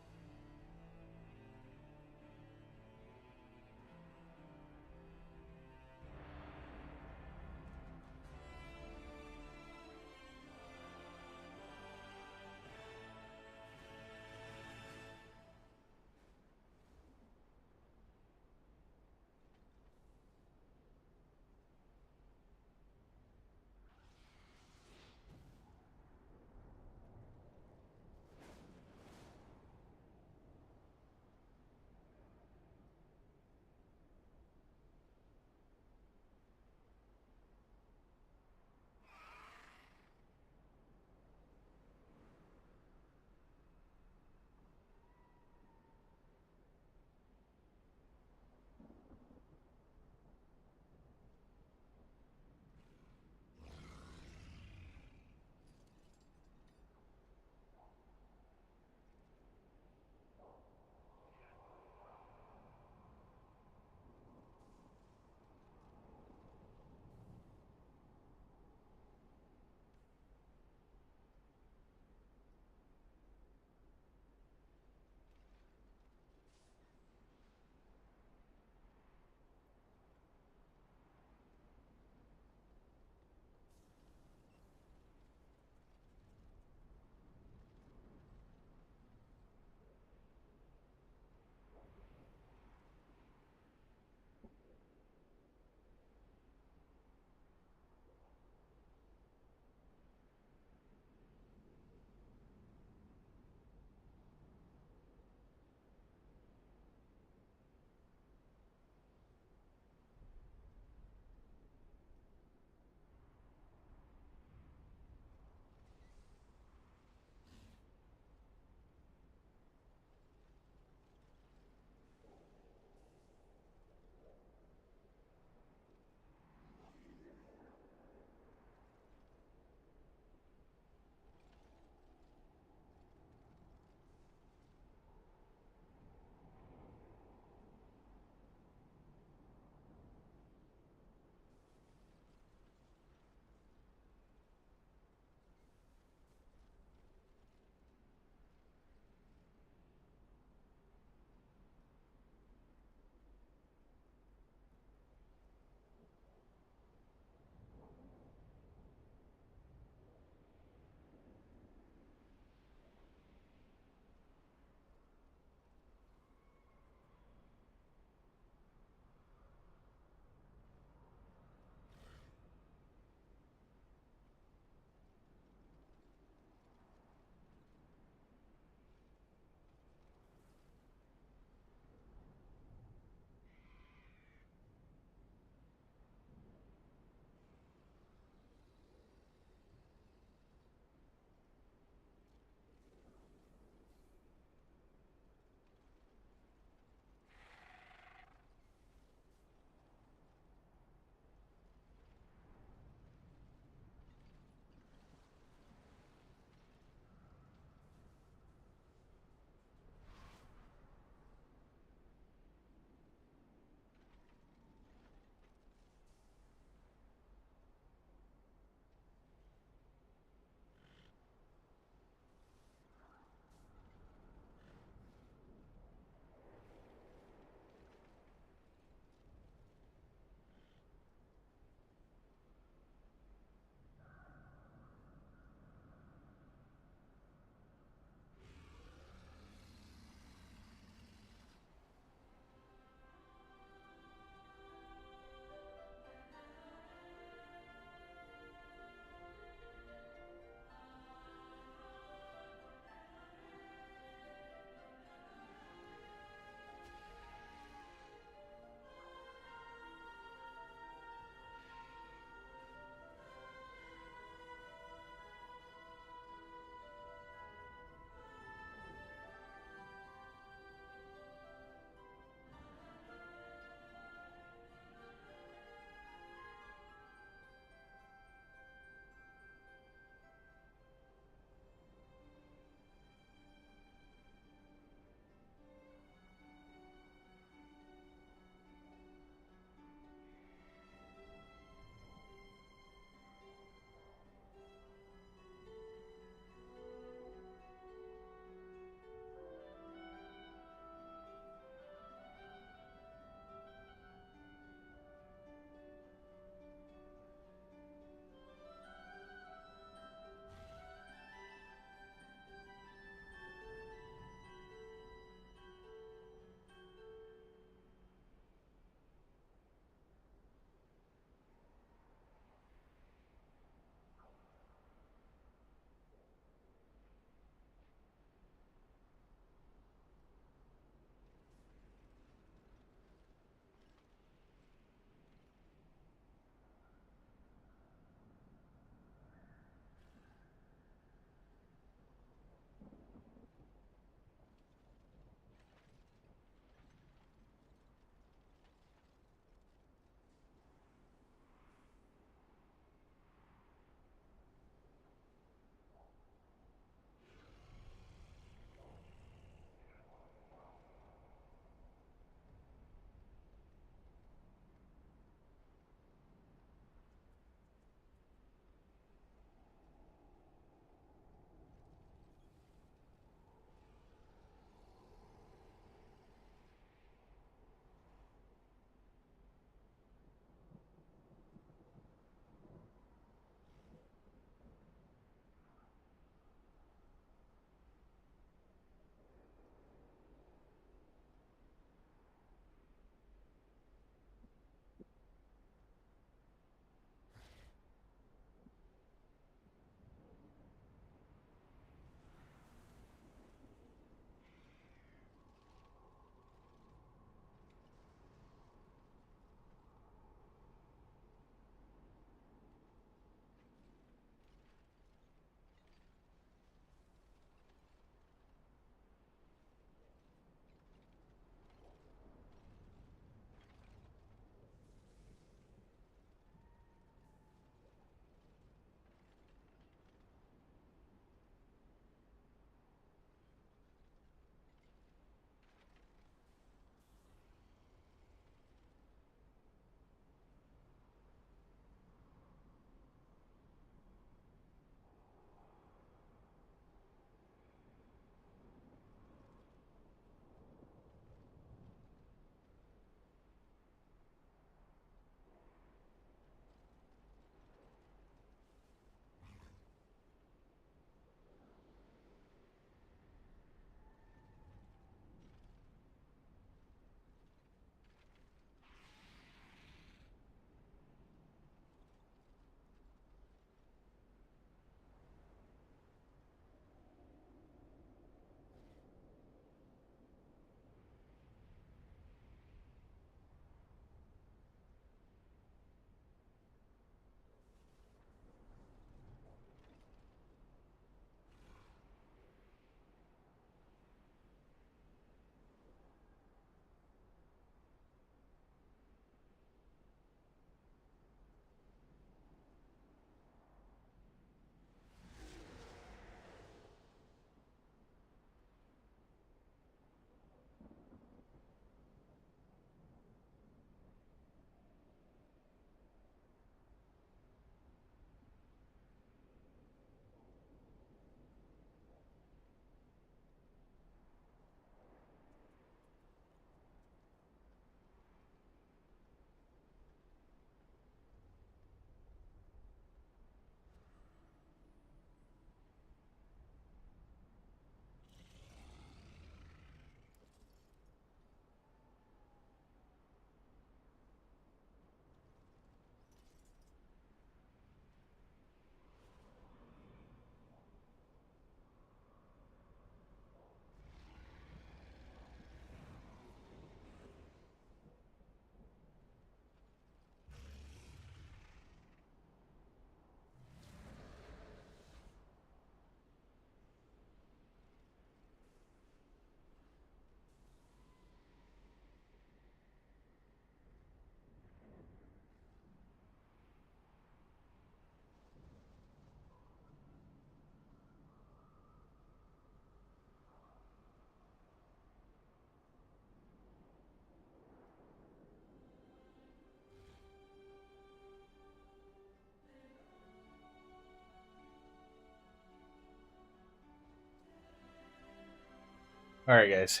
All right, guys.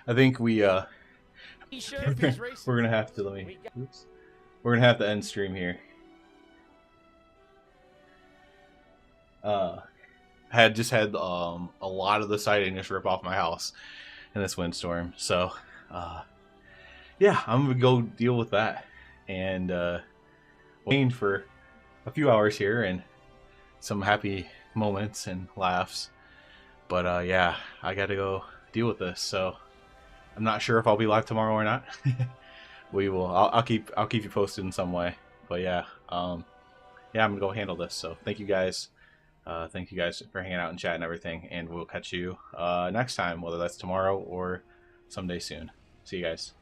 I think we Sure, there's racing. we're gonna have to oops. We're gonna have to end stream here. Had just had a lot of the siding just rip off my house in this windstorm. So yeah, I'm gonna go deal with that and waiting for a few hours here and some happy moments and laughs. But yeah, I gotta go deal with this. So I'm not sure if I'll be live tomorrow or not. We will. I'll keep you posted in some way. But yeah, yeah, I'm gonna go handle this. So thank you guys. Thank you guys for hanging out and chat and everything. And we'll catch you next time, whether that's tomorrow or someday soon. See you guys.